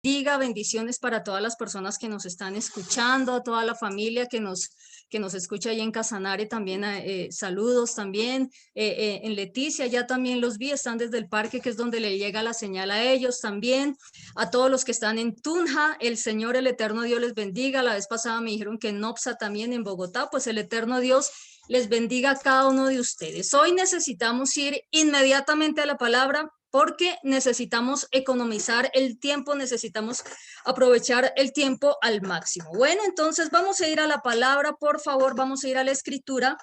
bendiga, bendiciones para todas las personas que nos están escuchando, a toda la familia que nos escucha ahí en Casanare también, saludos también, en Leticia ya también los vi, están desde el parque que es donde le llega la señal a ellos también, a todos los que están en Tunja, el Señor, el Eterno Dios les bendiga. La vez pasada me dijeron que en Nopsa también, en Bogotá, pues el Eterno Dios les bendiga a cada uno de ustedes. Hoy necesitamos ir inmediatamente a la palabra porque necesitamos economizar el tiempo, necesitamos aprovechar el tiempo al máximo. Bueno, entonces vamos a ir a la palabra, por favor, vamos a ir a la escritura.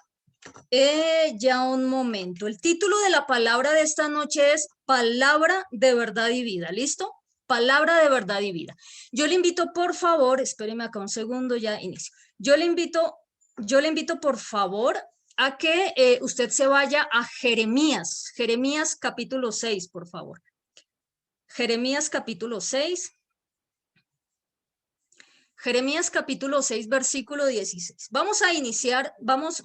Ya un momento. El título de la palabra de esta noche es Palabra de Verdad y Vida. ¿Listo? Palabra de Verdad y Vida. Yo le invito, por favor, espéreme acá un segundo, ya inicio. Yo le invito, por favor, a que usted se vaya a Jeremías. Jeremías capítulo 6, por favor. Jeremías capítulo 6. Jeremías capítulo 6, versículo 16. Vamos a iniciar, vamos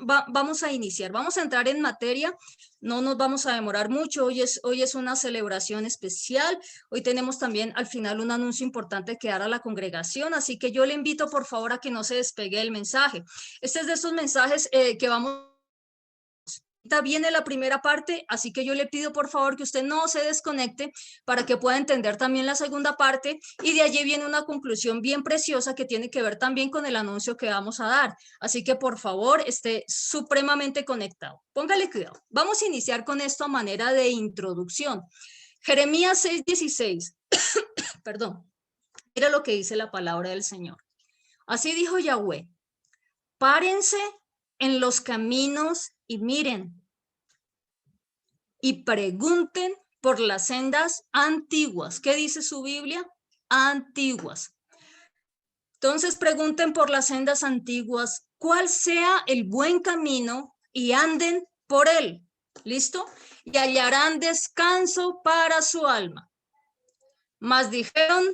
a entrar en materia, no nos vamos a demorar mucho, hoy es una celebración especial, hoy tenemos también al final un anuncio importante que dar a la congregación, así que yo le invito por favor a que no se despegue el mensaje. Este es de esos mensajes que vamos... Viene la primera parte, así que yo le pido por favor que usted no se desconecte para que pueda entender también la segunda parte y de allí viene una conclusión bien preciosa que tiene que ver también con el anuncio que vamos a dar. Así que por favor esté supremamente conectado. Póngale cuidado. Vamos a iniciar con esto a manera de introducción. Jeremías 6:16. Perdón. Mira lo que dice la palabra del Señor. Así dijo Yahweh. Párense en los caminos y miren y pregunten por las sendas antiguas. ¿Qué dice su Biblia? Antiguas. Entonces pregunten por las sendas antiguas cuál sea el buen camino y anden por él. ¿Listo? Y hallarán descanso para su alma. Mas dijeron,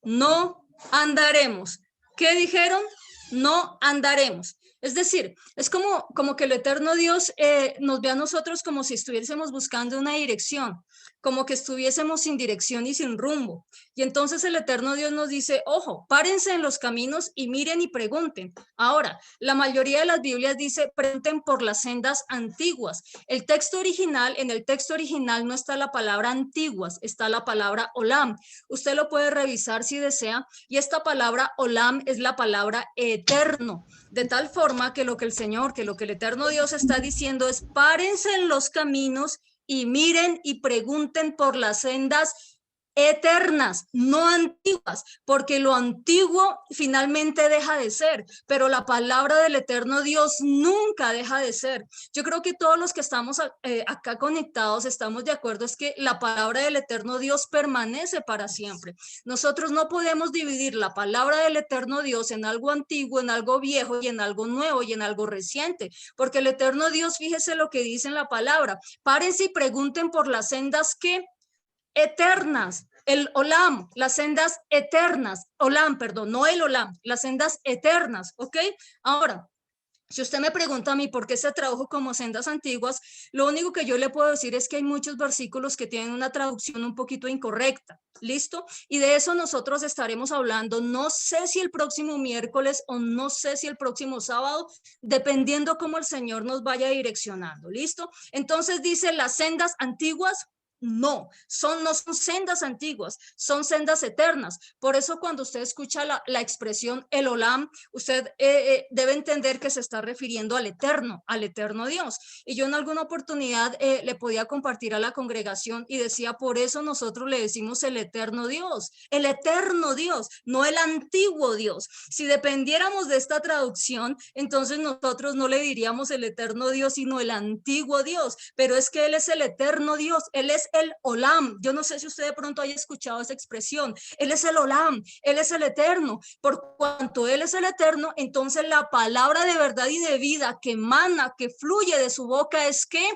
no andaremos. ¿Qué dijeron? No andaremos. Es decir, es como que el eterno Dios nos ve a nosotros como si estuviésemos buscando una dirección, como que estuviésemos sin dirección y sin rumbo. Y entonces el eterno Dios nos dice, ojo, párense en los caminos y miren y pregunten. Ahora, la mayoría de las Biblias dice, pregunten por las sendas antiguas. En el texto original no está la palabra antiguas, está la palabra olam. Usted lo puede revisar si desea. Y esta palabra olam es la palabra eterno. De tal forma que lo que el eterno Dios está diciendo es párense en los caminos y miren y pregunten por las sendas eternas, no antiguas, porque lo antiguo finalmente deja de ser, pero la palabra del eterno Dios nunca deja de ser. Yo creo que todos los que estamos acá conectados estamos de acuerdo, es que la palabra del eterno Dios permanece para siempre. Nosotros no podemos dividir la palabra del eterno Dios en algo antiguo, en algo viejo y en algo nuevo y en algo reciente, porque el eterno Dios, fíjese lo que dice en la palabra, párense y pregunten por las sendas que eternas, el olam, las sendas eternas, olam, perdón, no el olam, las sendas eternas, ¿ok? Ahora, si usted me pregunta a mí por qué se tradujo como sendas antiguas, lo único que yo le puedo decir es que hay muchos versículos que tienen una traducción un poquito incorrecta, ¿listo? Y de eso nosotros estaremos hablando, no sé si el próximo miércoles o no sé si el próximo sábado, dependiendo cómo el Señor nos vaya direccionando, ¿listo? Entonces dice las sendas antiguas. No son sendas antiguas, son sendas eternas. Por eso cuando usted escucha la expresión el olam, usted debe entender que se está refiriendo al eterno Dios. Y yo en alguna oportunidad le podía compartir a la congregación y decía, por eso nosotros le decimos el eterno Dios, no el antiguo Dios. Si dependiéramos de esta traducción, entonces nosotros no le diríamos el eterno Dios, sino el antiguo Dios, pero es que Él es el eterno Dios, Él es el olam. Yo no sé si usted de pronto haya escuchado esa expresión, Él es el olam, Él es el eterno. Por cuanto Él es el eterno, entonces la palabra de verdad y de vida que emana, que fluye de su boca es que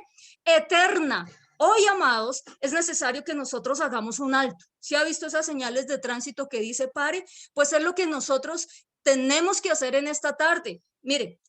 eterna. Hoy, amados, es necesario que nosotros hagamos un alto. ¿Sí ha visto esas señales de tránsito que dice pare? Pues es lo que nosotros tenemos que hacer en esta tarde. Mire,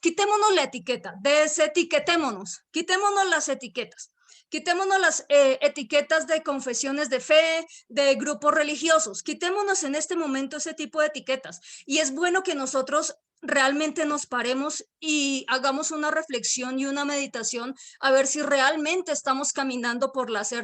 quitémonos la etiqueta, desetiquetémonos, quitémonos las etiquetas. Quitémonos las etiquetas de confesiones de fe, de grupos religiosos. Quitémonos en este momento ese tipo de etiquetas. Y es bueno que nosotros realmente nos paremos y hagamos una reflexión y una meditación a ver si realmente estamos caminando por las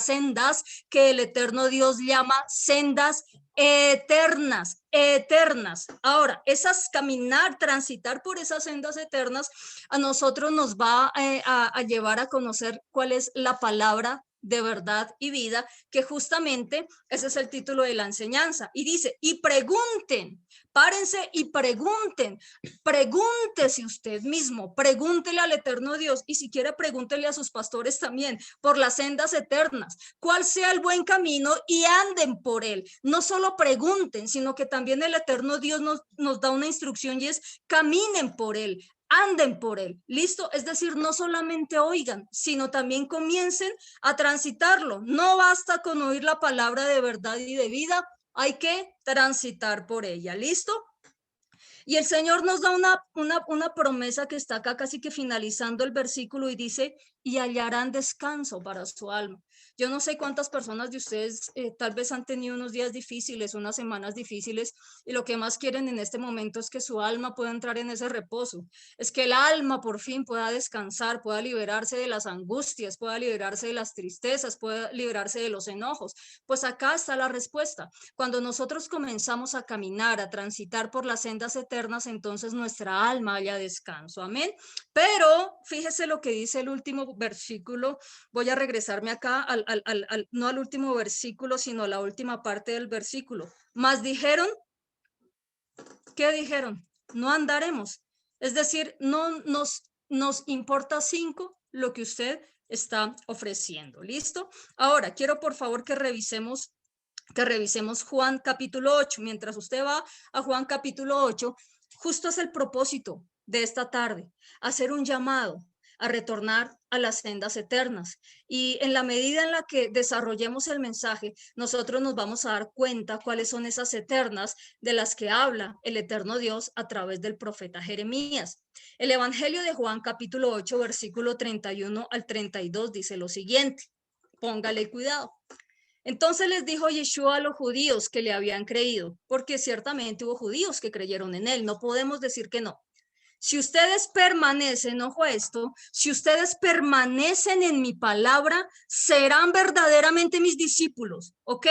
sendas que el eterno Dios llama sendas eternas, eternas. Ahora, esas caminar, transitar por esas sendas eternas, a nosotros nos va a llevar a conocer cuál es la palabra de verdad y vida, que justamente ese es el título de la enseñanza. Y dice, y pregunten, párense y pregunten, pregúntese usted mismo, pregúntele al eterno Dios, y si quiere pregúntele a sus pastores también, por las sendas eternas, cuál sea el buen camino y anden por él. No solo pregunten, sino que también el eterno Dios nos da una instrucción y es caminen por él, anden por él, ¿listo? Es decir, no solamente oigan, sino también comiencen a transitarlo. No basta con oír la palabra de verdad y de vida, hay que transitar por ella, ¿listo? Y el Señor nos da una promesa que está acá casi que finalizando el versículo y dice, y hallarán descanso para su alma. Yo no sé cuántas personas de ustedes tal vez han tenido unos días difíciles, unas semanas difíciles, y lo que más quieren en este momento es que su alma pueda entrar en ese reposo, es que el alma por fin pueda descansar, pueda liberarse de las angustias, pueda liberarse de las tristezas, pueda liberarse de los enojos. Pues acá está la respuesta. Cuando nosotros comenzamos a caminar, a transitar por las sendas eternas, entonces nuestra alma haya descanso. Amén. Pero fíjese lo que dice el último versículo. Voy a regresarme acá, no al último versículo, sino a la última parte del versículo. Más dijeron, ¿qué dijeron? No andaremos. Es decir, no nos importa 5 lo que usted está ofreciendo. ¿Listo? Ahora, quiero por favor que revisemos Juan capítulo 8. Mientras usted va a Juan capítulo 8, justo es el propósito de esta tarde, hacer un llamado a retornar a las sendas eternas. Y en la medida en la que desarrollemos el mensaje, nosotros nos vamos a dar cuenta cuáles son esas eternas de las que habla el eterno Dios a través del profeta Jeremías. El Evangelio de Juan capítulo 8, versículo 31 al 32 dice lo siguiente. Póngale cuidado. Entonces les dijo Yeshua a los judíos que le habían creído, porque ciertamente hubo judíos que creyeron en él, no podemos decir que no. Si ustedes permanecen, ojo a esto, si ustedes permanecen en mi palabra, serán verdaderamente mis discípulos, ¿ok?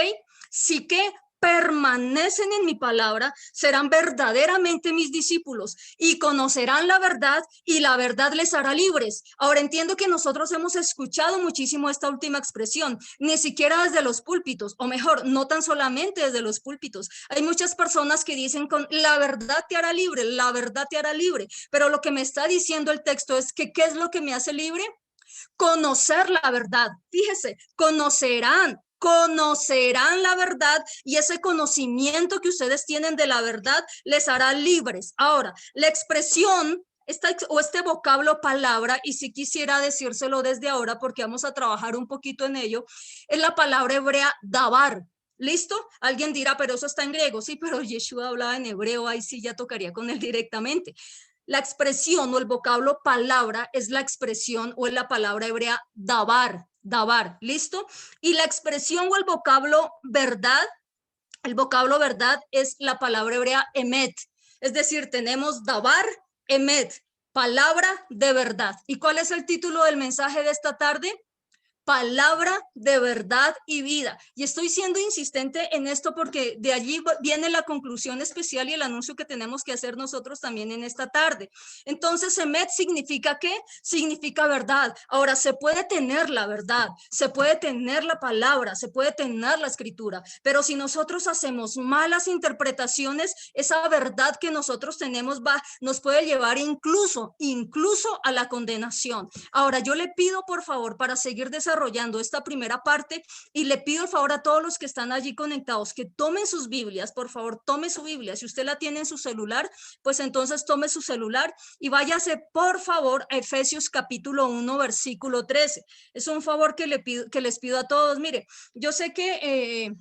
Sí que permanecen en mi palabra, serán verdaderamente mis discípulos y conocerán la verdad y la verdad les hará libres. Ahora entiendo que nosotros hemos escuchado muchísimo esta última expresión, ni siquiera desde los púlpitos, o mejor, no tan solamente desde los púlpitos. Hay muchas personas que dicen con la verdad te hará libre, la verdad te hará libre, pero lo que me está diciendo el texto es que ¿qué es lo que me hace libre? Conocer la verdad. Fíjese, conocerán la verdad y ese conocimiento que ustedes tienen de la verdad les hará libres. Ahora, la expresión este vocablo palabra, y si quisiera decírselo desde ahora porque vamos a trabajar un poquito en ello, es la palabra hebrea dabar. ¿Listo? Alguien dirá, pero eso está en griego. Sí, pero Yeshua hablaba en hebreo, ahí sí ya tocaría con él directamente. La expresión o el vocablo palabra es la expresión o es la palabra hebrea dabar, dabar, ¿listo? Y la expresión o el vocablo verdad es la palabra hebrea emet. Es decir, tenemos dabar, emet, palabra de verdad. ¿Y cuál es el título del mensaje de esta tarde? Palabra de verdad y vida. Y estoy siendo insistente en esto porque de allí viene la conclusión especial y el anuncio que tenemos que hacer nosotros también en esta tarde. Entonces, Emet significa ¿qué? Significa verdad. Ahora, se puede tener la verdad, se puede tener la palabra, se puede tener la escritura, pero si nosotros hacemos malas interpretaciones, esa verdad que nosotros tenemos nos puede llevar incluso a la condenación. Ahora, yo le pido, por favor, para seguir desarrollando esta primera parte, y le pido el favor a todos los que están allí conectados que tomen sus Biblias, por favor, tome su Biblia. Si usted la tiene en su celular, pues entonces tome su celular y váyase, por favor, a Efesios capítulo 1, versículo 13. Es un favor que les pido a todos. Mire, yo sé que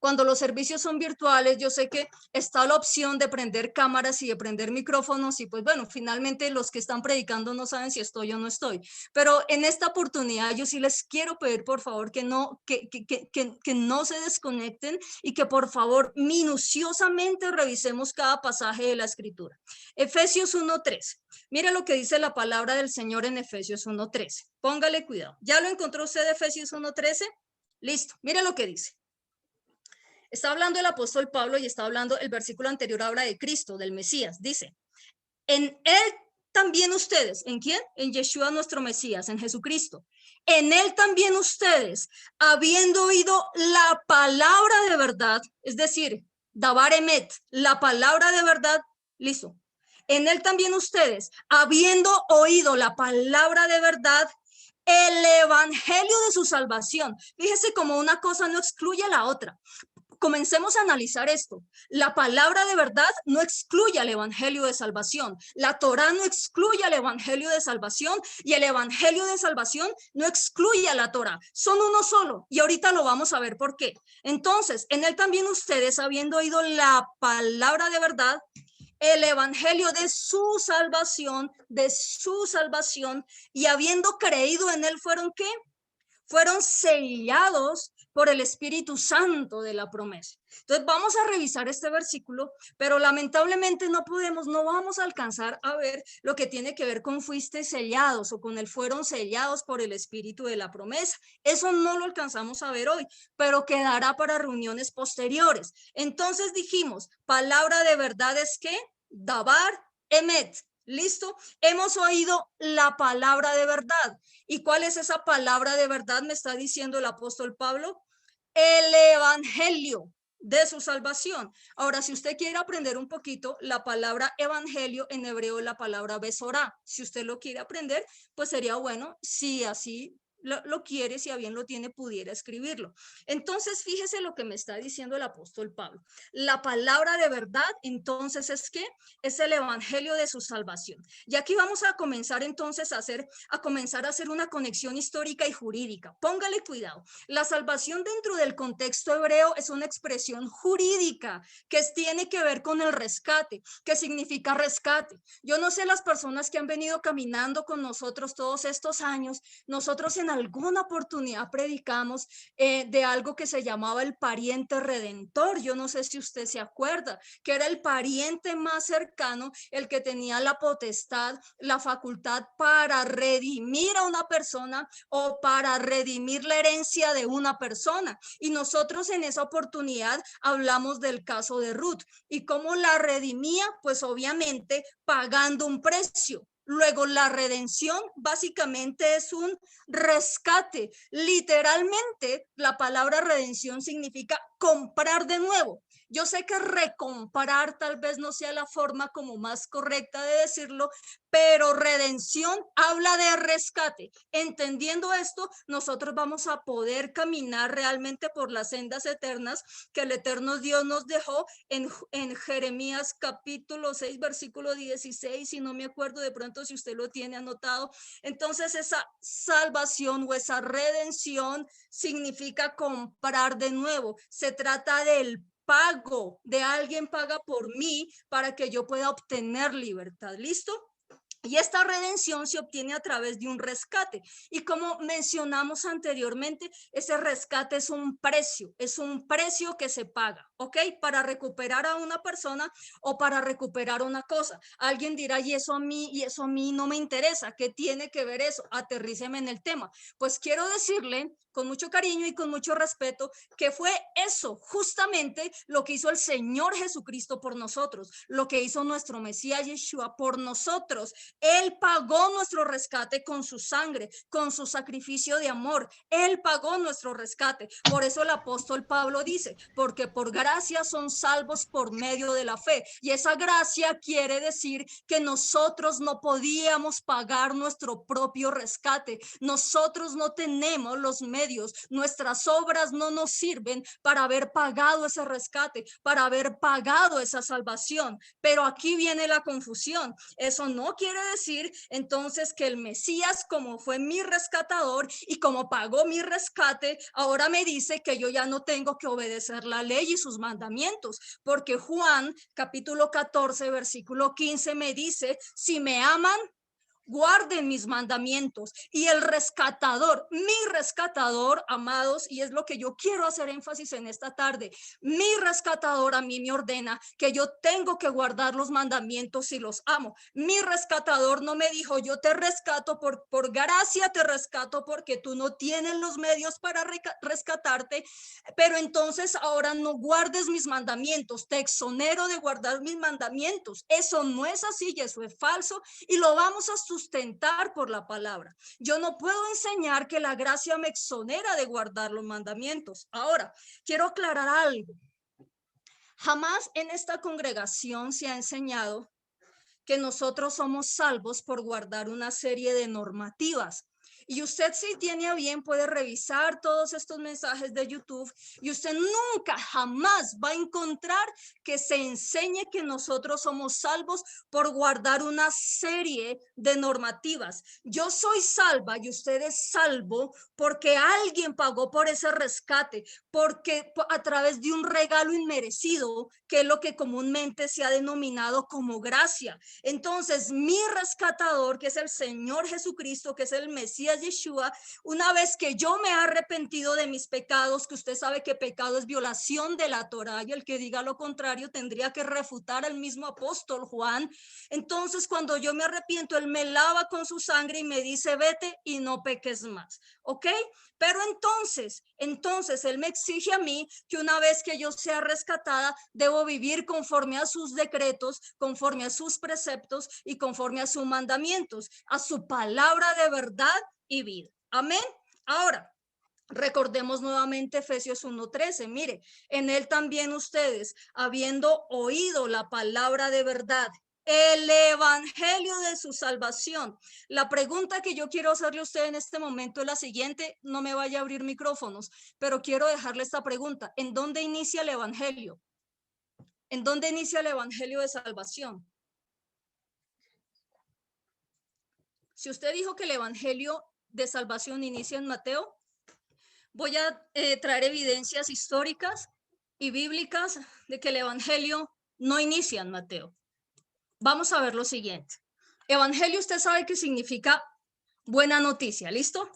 Cuando los servicios son virtuales, yo sé que está la opción de prender cámaras y de prender micrófonos y pues bueno, finalmente los que están predicando no saben si estoy o no estoy. Pero en esta oportunidad yo sí les quiero pedir por favor que no se desconecten y que por favor minuciosamente revisemos cada pasaje de la escritura. Efesios 1:13. Mira lo que dice la palabra del Señor en Efesios 1:13. Póngale cuidado. ¿Ya lo encontró usted, Efesios 1:13? Listo. Mira lo que dice. Está hablando el apóstol Pablo y está hablando, el versículo anterior habla de Cristo, del Mesías. Dice, en él también ustedes, ¿en quién? En Yeshua nuestro Mesías, en Jesucristo. En él también ustedes, habiendo oído la palabra de verdad, es decir, Dabar Emet, la palabra de verdad, listo. En él también ustedes, habiendo oído la palabra de verdad, el evangelio de su salvación. Fíjese como una cosa no excluye a la otra. Comencemos a analizar esto. La palabra de verdad no excluye al evangelio de salvación. La Torá no excluye al evangelio de salvación y el evangelio de salvación no excluye a la Torá. Son uno solo y ahorita lo vamos a ver por qué. Entonces, en él también ustedes, habiendo oído la palabra de verdad, el evangelio de su salvación y habiendo creído en él, ¿fueron qué? Fueron sellados por el Espíritu Santo de la promesa. Entonces vamos a revisar este versículo, pero lamentablemente no vamos a alcanzar a ver lo que tiene que ver con fuiste sellados o con el fueron sellados por el Espíritu de la promesa. Eso no lo alcanzamos a ver hoy, pero quedará para reuniones posteriores. Entonces dijimos, palabra de verdad es que Dabar Emet. ¿Listo? Hemos oído la palabra de verdad. ¿Y cuál es esa palabra de verdad? Me está diciendo el apóstol Pablo. El evangelio de su salvación. Ahora, si usted quiere aprender un poquito, la palabra evangelio en hebreo es la palabra besorá. Si usted lo quiere aprender, pues sería bueno si así lo quiere, si a bien lo tiene, pudiera escribirlo. Entonces, fíjese lo que me está diciendo el apóstol Pablo. La palabra de verdad, entonces, ¿es qué? Es el evangelio de su salvación. Y aquí vamos a comenzar entonces a hacer una conexión histórica y jurídica. Póngale cuidado. La salvación dentro del contexto hebreo es una expresión jurídica que tiene que ver con el rescate, que significa rescate. Yo no sé las personas que han venido caminando con nosotros todos estos años, nosotros en alguna oportunidad predicamos de algo que se llamaba el pariente redentor. Yo no sé si usted se acuerda, que era el pariente más cercano, el que tenía la potestad, la facultad para redimir a una persona o para redimir la herencia de una persona. Y nosotros en esa oportunidad hablamos del caso de Ruth y cómo la redimía, pues obviamente pagando un precio. Luego, la redención básicamente es un rescate. Literalmente, la palabra redención significa comprar de nuevo. Yo sé que recomprar tal vez no sea la forma como más correcta de decirlo, pero redención habla de rescate. Entendiendo esto, nosotros vamos a poder caminar realmente por las sendas eternas que el eterno Dios nos dejó en Jeremías capítulo 6, versículo 16, si no me acuerdo de pronto si usted lo tiene anotado. Entonces esa salvación o esa redención significa comprar de nuevo. Se trata del pago, de alguien paga por mí para que yo pueda obtener libertad. ¿Listo? Y esta redención se obtiene a través de un rescate. Y como mencionamos anteriormente, ese rescate es un precio que se paga, ¿ok? Para recuperar a una persona o para recuperar una cosa. Alguien dirá, y eso a mí no me interesa. ¿Qué tiene que ver eso? Aterríceme en el tema. Pues quiero decirle con mucho cariño y con mucho respeto que fue eso justamente lo que hizo el Señor Jesucristo por nosotros, lo que hizo nuestro Mesías Yeshua por nosotros. Él pagó nuestro rescate con su sangre, con su sacrificio de amor. Él pagó nuestro rescate. Por eso el apóstol Pablo dice, porque por gracia son salvos por medio de la fe. Y esa gracia quiere decir que nosotros no podíamos pagar nuestro propio rescate. Nosotros no tenemos los medios, nuestras obras no nos sirven para haber pagado ese rescate, para haber pagado esa salvación. Pero aquí viene la confusión. Eso no quiere decir entonces que el Mesías, como fue mi rescatador y como pagó mi rescate, ahora me dice que yo ya no tengo que obedecer la ley y sus mandamientos, porque Juan capítulo 14 versículo 15 me dice: si me aman, guarden mis mandamientos. Y el rescatador, mi rescatador, amados, y es lo que yo quiero hacer énfasis en esta tarde, mi rescatador a mí me ordena que yo tengo que guardar los mandamientos y los amo. Mi rescatador no me dijo: yo te rescato por gracia, te rescato porque tú no tienes los medios para rescatarte, pero entonces ahora no guardes mis mandamientos, te exonero de guardar mis mandamientos. Eso no es así y eso es falso, y lo vamos a sustentar por la palabra. Yo no puedo enseñar que la gracia me exonera de guardar los mandamientos. Ahora, quiero aclarar algo. Jamás en esta congregación se ha enseñado que nosotros somos salvos por guardar una serie de normativas. Y usted, si tiene a bien, puede revisar todos estos mensajes de YouTube y usted nunca, jamás va a encontrar que se enseñe que nosotros somos salvos por guardar una serie de normativas. Yo soy salva y usted es salvo porque alguien pagó por ese rescate, porque a través de un regalo inmerecido, que es lo que comúnmente se ha denominado como gracia. Entonces, mi rescatador, que es el Señor Jesucristo, que es el Mesías Yeshua, una vez que yo me he arrepentido de mis pecados, que usted sabe que pecado es violación de la Torá, y el que diga lo contrario tendría que refutar al mismo apóstol Juan. Entonces, cuando yo me arrepiento, él me lava con su sangre y me dice: vete y no peques más, ¿ok? Pero entonces él me exige a mí que una vez que yo sea rescatada, debo vivir conforme a sus decretos, conforme a sus preceptos y conforme a sus mandamientos, a su palabra de verdad y vida. Amén. Ahora, recordemos nuevamente Efesios 1:13. Mire, en él también ustedes, habiendo oído la palabra de verdad, el evangelio de su salvación. La pregunta que yo quiero hacerle a usted en este momento es la siguiente. No me vaya a abrir micrófonos, pero quiero dejarle esta pregunta: ¿en dónde inicia el evangelio? ¿En dónde inicia el evangelio de salvación? Si usted dijo que el evangelio de salvación inicia en Mateo, voy a traer evidencias históricas y bíblicas de que el evangelio no inicia en Mateo. Vamos a ver lo siguiente. Evangelio, usted sabe que significa buena noticia, ¿listo?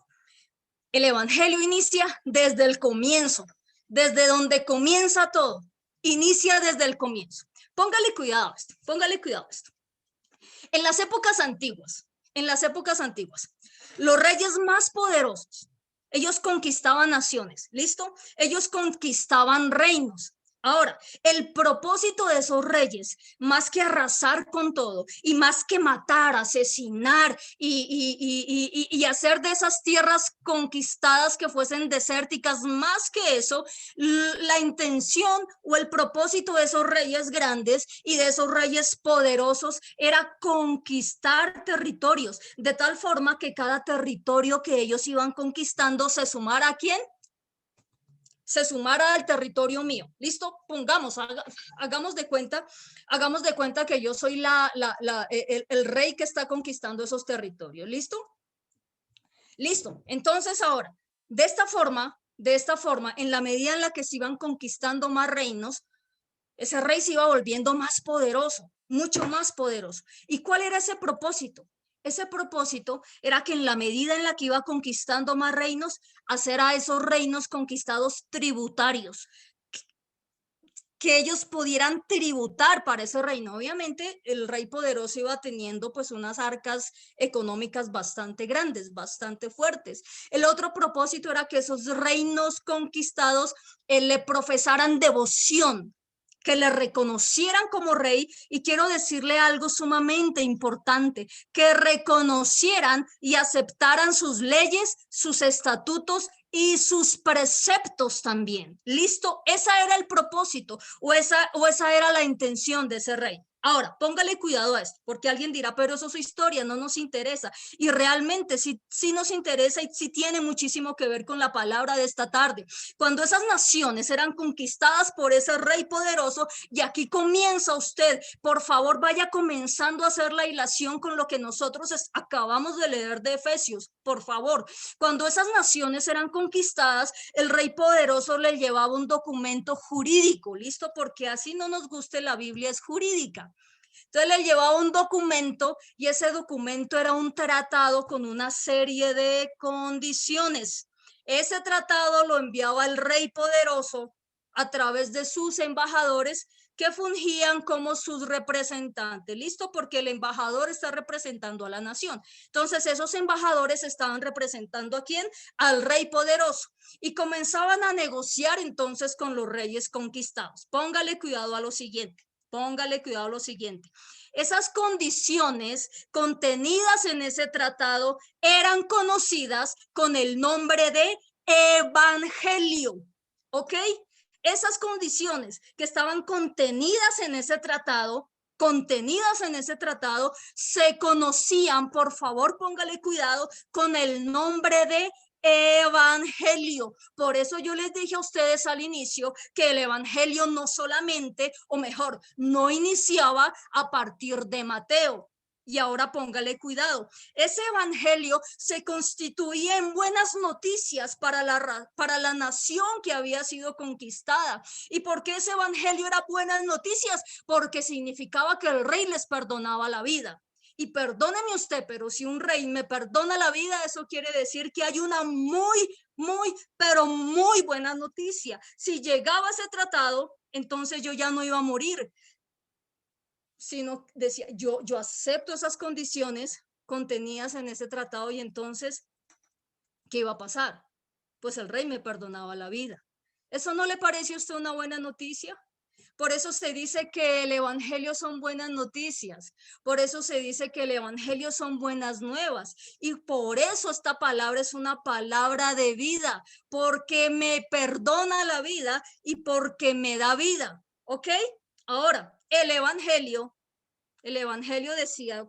El evangelio inicia desde el comienzo, desde donde comienza todo. Inicia desde el comienzo. Póngale cuidado a esto, póngale cuidado a esto. En las épocas antiguas, los reyes más poderosos, ellos conquistaban naciones, ¿listo? Ellos conquistaban reinos. Ahora, el propósito de esos reyes, más que arrasar con todo y más que matar, asesinar y hacer de esas tierras conquistadas que fuesen desérticas, más que eso, la intención o el propósito de esos reyes grandes y de esos reyes poderosos era conquistar territorios, de tal forma que cada territorio que ellos iban conquistando se sumara ¿a quién? Se sumara al territorio mío. ¿Listo? Hagamos de cuenta que yo soy el rey que está conquistando esos territorios. ¿Listo? Listo. Entonces ahora, de esta forma, en la medida en la que se iban conquistando más reinos, ese rey se iba volviendo más poderoso, mucho más poderoso. ¿Y cuál era ese propósito? Ese propósito era que en la medida en la que iba conquistando más reinos, hacer a esos reinos conquistados tributarios, que ellos pudieran tributar para ese reino. Obviamente el rey poderoso iba teniendo pues unas arcas económicas bastante grandes, bastante fuertes. El otro propósito era que esos reinos conquistados le profesaran devoción que le reconocieran como rey, y quiero decirle algo sumamente importante, que reconocieran y aceptaran sus leyes, sus estatutos y sus preceptos también. ¿Listo? Esa era el propósito o esa era la intención de ese rey. Ahora, póngale cuidado a esto, porque alguien dirá, pero eso es su historia, no nos interesa. Y realmente sí, sí nos interesa y sí tiene muchísimo que ver con la palabra de esta tarde. Cuando esas naciones eran conquistadas por ese rey poderoso, y aquí comienza usted, por favor, vaya comenzando a hacer la hilación con lo que nosotros acabamos de leer de Efesios, por favor. Cuando esas naciones eran conquistadas, el rey poderoso le llevaba un documento jurídico, ¿listo? Porque así no nos guste la Biblia, es jurídica. Entonces le llevaba un documento y ese documento era un tratado con una serie de condiciones. Ese tratado lo enviaba el rey poderoso a través de sus embajadores que fungían como sus representantes. ¿Listo? Porque el embajador está representando a la nación. Entonces esos embajadores estaban representando ¿a quién? Al rey poderoso. Y comenzaban a negociar entonces con los reyes conquistados. Póngale cuidado a lo siguiente. Póngale cuidado a lo siguiente. Esas condiciones contenidas en ese tratado eran conocidas con el nombre de evangelio. ¿Ok? Esas condiciones que estaban contenidas en ese tratado, se conocían, por favor, póngale cuidado, con el nombre de evangelio. Por eso yo les dije a ustedes al inicio que el evangelio no solamente, o mejor, no iniciaba a partir de Mateo. Y ahora póngale cuidado, ese evangelio se constituía en buenas noticias para la nación que había sido conquistada. ¿Y por qué ese evangelio era buenas noticias? Porque significaba que el rey les perdonaba la vida. Y perdóneme usted, pero si un rey me perdona la vida, eso quiere decir que hay una pero muy buena noticia. Si llegaba ese tratado, entonces yo ya no iba a morir, sino decía, yo acepto esas condiciones contenidas en ese tratado, y entonces, ¿qué iba a pasar? Pues el rey me perdonaba la vida. ¿Eso no le parece a usted una buena noticia? Por eso se dice que el evangelio son buenas noticias, por eso se dice que el evangelio son buenas nuevas, y por eso esta palabra es una palabra de vida, porque me perdona la vida y porque me da vida, ¿ok? Ahora, el evangelio decía,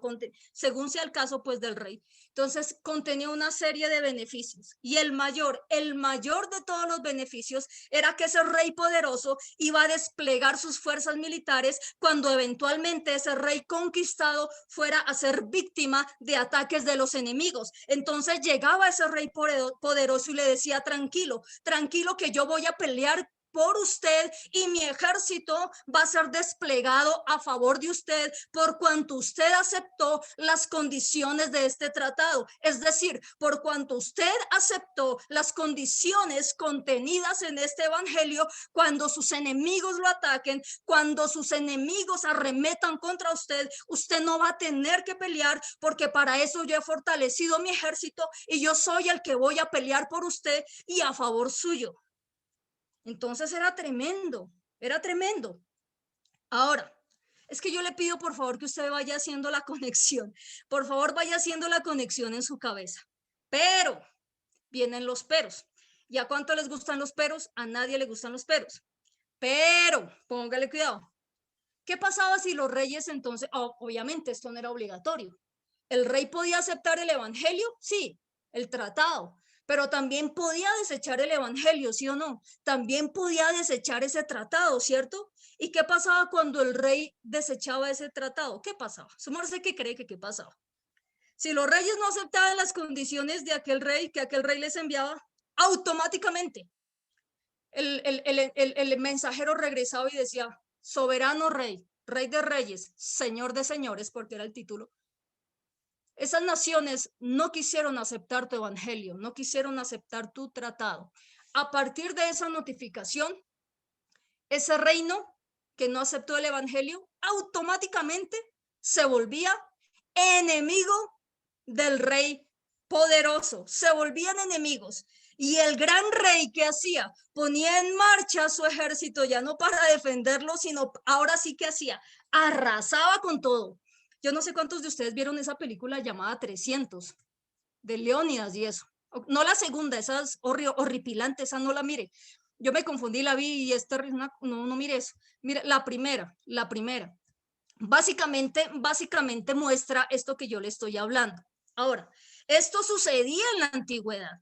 según sea el caso pues del rey, entonces contenía una serie de beneficios, y el mayor de todos los beneficios era que ese rey poderoso iba a desplegar sus fuerzas militares cuando eventualmente ese rey conquistado fuera a ser víctima de ataques de los enemigos. Entonces llegaba ese rey poderoso y le decía, tranquilo, tranquilo, que yo voy a pelear por usted y mi ejército va a ser desplegado a favor de usted por cuanto usted aceptó las condiciones de este tratado. Es decir, por cuanto usted aceptó las condiciones contenidas en este evangelio, cuando sus enemigos lo ataquen, cuando sus enemigos arremetan contra usted, usted no va a tener que pelear, porque para eso yo he fortalecido mi ejército y yo soy el que voy a pelear por usted y a favor suyo. Entonces era tremendo, era tremendo. Ahora, es que yo le pido por favor que usted vaya haciendo la conexión. Por favor, vaya haciendo la conexión en su cabeza. Pero vienen los peros. ¿Y a cuánto les gustan los peros? A nadie le gustan los peros. Pero, póngale cuidado. ¿Qué pasaba si los reyes entonces, obviamente esto no era obligatorio? ¿El rey podía aceptar el evangelio? Sí, el tratado. Pero también podía desechar el evangelio, ¿sí o no? También podía desechar ese tratado, ¿cierto? ¿Y qué pasaba cuando el rey desechaba ese tratado? ¿Qué pasaba? Su merced, ¿qué cree que qué pasaba? Si los reyes no aceptaban las condiciones de aquel rey, que aquel rey les enviaba, automáticamente el mensajero regresaba y decía, soberano rey, rey de reyes, señor de señores, porque era el título. Esas naciones no quisieron aceptar tu evangelio, no quisieron aceptar tu tratado. A partir de esa notificación, ese reino que no aceptó el evangelio automáticamente se volvía enemigo del rey poderoso. Se volvían enemigos. Y el gran rey, ¿qué hacía? Ponía en marcha su ejército, ya no para defenderlo, sino ahora sí que hacía, arrasaba con todo. Yo no sé cuántos de ustedes vieron esa película llamada 300, de Leónidas y eso. No la segunda, esa es horripilante, esa no la mire. Yo me confundí, la vi y no mire eso. Mire, la primera. Básicamente muestra esto que yo le estoy hablando. Ahora, esto sucedía en la antigüedad.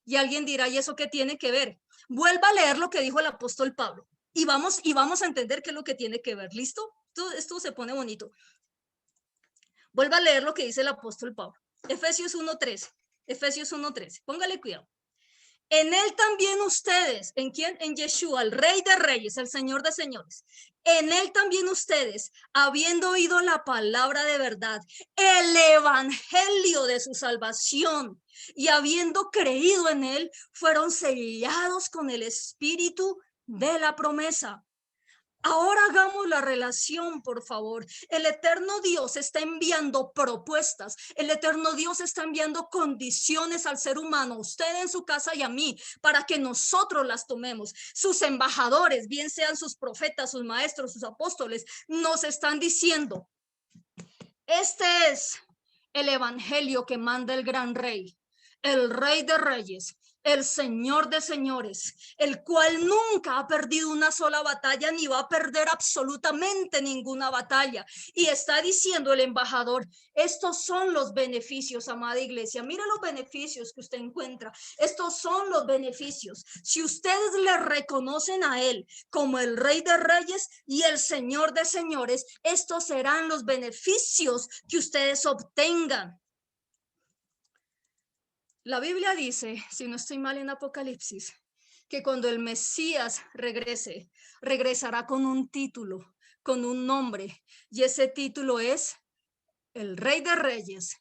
Y alguien dirá, ¿y eso qué tiene que ver? Vuelva a leer lo que dijo el apóstol Pablo y vamos a entender qué es lo que tiene que ver. ¿Listo? Esto se pone bonito. Vuelva a leer lo que dice el apóstol Pablo. Efesios 1:13. Efesios 1:13. Póngale cuidado. En él también ustedes, ¿en quién? En Yeshua, el Rey de Reyes, el Señor de Señores. En él también ustedes, habiendo oído la palabra de verdad, el evangelio de su salvación, y habiendo creído en él, fueron sellados con el espíritu de la promesa. Ahora hagamos la relación, por favor. El eterno Dios está enviando propuestas. El eterno Dios está enviando condiciones al ser humano, a usted en su casa y a mí, para que nosotros las tomemos. Sus embajadores, bien sean sus profetas, sus maestros, sus apóstoles, nos están diciendo, este es el evangelio que manda el gran rey, el Rey de Reyes, el Señor de Señores, el cual nunca ha perdido una sola batalla ni va a perder absolutamente ninguna batalla. Y está diciendo el embajador, estos son los beneficios, amada iglesia. Mira los beneficios que usted encuentra. Estos son los beneficios. Si ustedes le reconocen a él como el Rey de Reyes y el Señor de Señores, estos serán los beneficios que ustedes obtengan. La Biblia dice, si no estoy mal en Apocalipsis, que cuando el Mesías regrese, regresará con un título, con un nombre, y ese título es el Rey de Reyes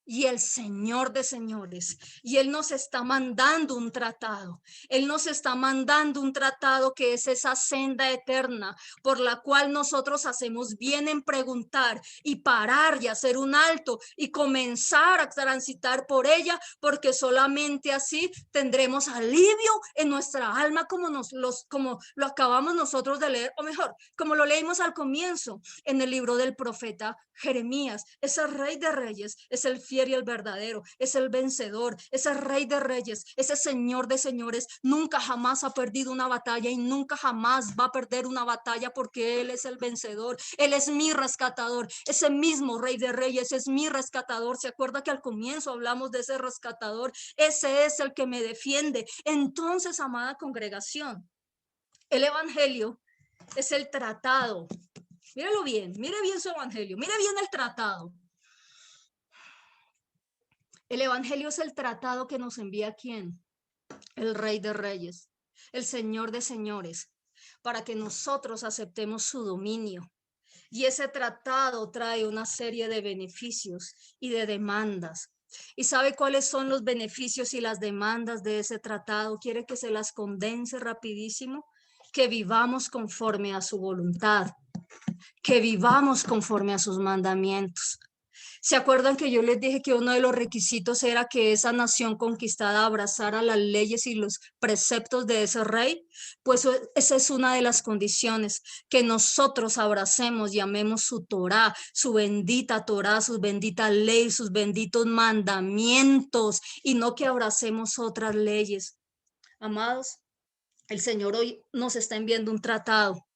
y el Señor de Señores. Y Él nos está mandando un tratado. Él nos está mandando un tratado que es esa senda eterna por la cual nosotros hacemos bien en preguntar y parar y hacer un alto y comenzar a transitar por ella, porque solamente así tendremos alivio en nuestra alma, como lo acabamos nosotros de leer, o mejor, como lo leímos al comienzo en el libro del profeta Jeremías. Es el Rey de Reyes, es el fiel y el verdadero, es el vencedor, es el Rey de Reyes, ese Señor de Señores. Nunca jamás ha perdido una batalla y nunca jamás va a perder una batalla, porque Él es el vencedor. Él es mi rescatador. Ese mismo Rey de Reyes es mi rescatador. ¿Se acuerda que al comienzo hablamos de ese rescatador? Ese es el que me defiende. Entonces, amada congregación, el evangelio es el tratado. Míralo bien, mire bien su evangelio, mire bien el tratado. El evangelio es el tratado que nos envía ¿quién? El Rey de Reyes, el Señor de Señores, para que nosotros aceptemos su dominio. Y ese tratado trae una serie de beneficios y de demandas. ¿Y sabe cuáles son los beneficios y las demandas de ese tratado? ¿Quiere que se las condense rapidísimo? Que vivamos conforme a su voluntad, que vivamos conforme a sus mandamientos. ¿Se acuerdan que yo les dije que uno de los requisitos era que esa nación conquistada abrazara las leyes y los preceptos de ese rey? Pues esa es una de las condiciones, que nosotros abracemos y amemos su Torá, su bendita Torá, sus benditas leyes, sus benditos mandamientos, y no que abracemos otras leyes. Amados, el Señor hoy nos está enviando un tratado,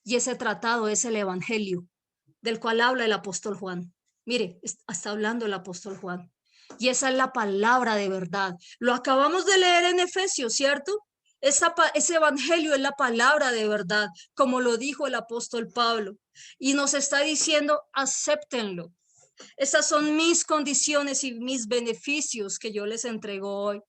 y ese tratado es el evangelio del cual habla el apóstol Juan. Mire, está hablando el apóstol Juan. Y esa es la palabra de verdad. Lo acabamos de leer en Efesios, ¿cierto? Ese evangelio es la palabra de verdad, como lo dijo el apóstol Pablo. Y nos está diciendo, acéptenlo. Esas son mis condiciones y mis beneficios que yo les entrego hoy.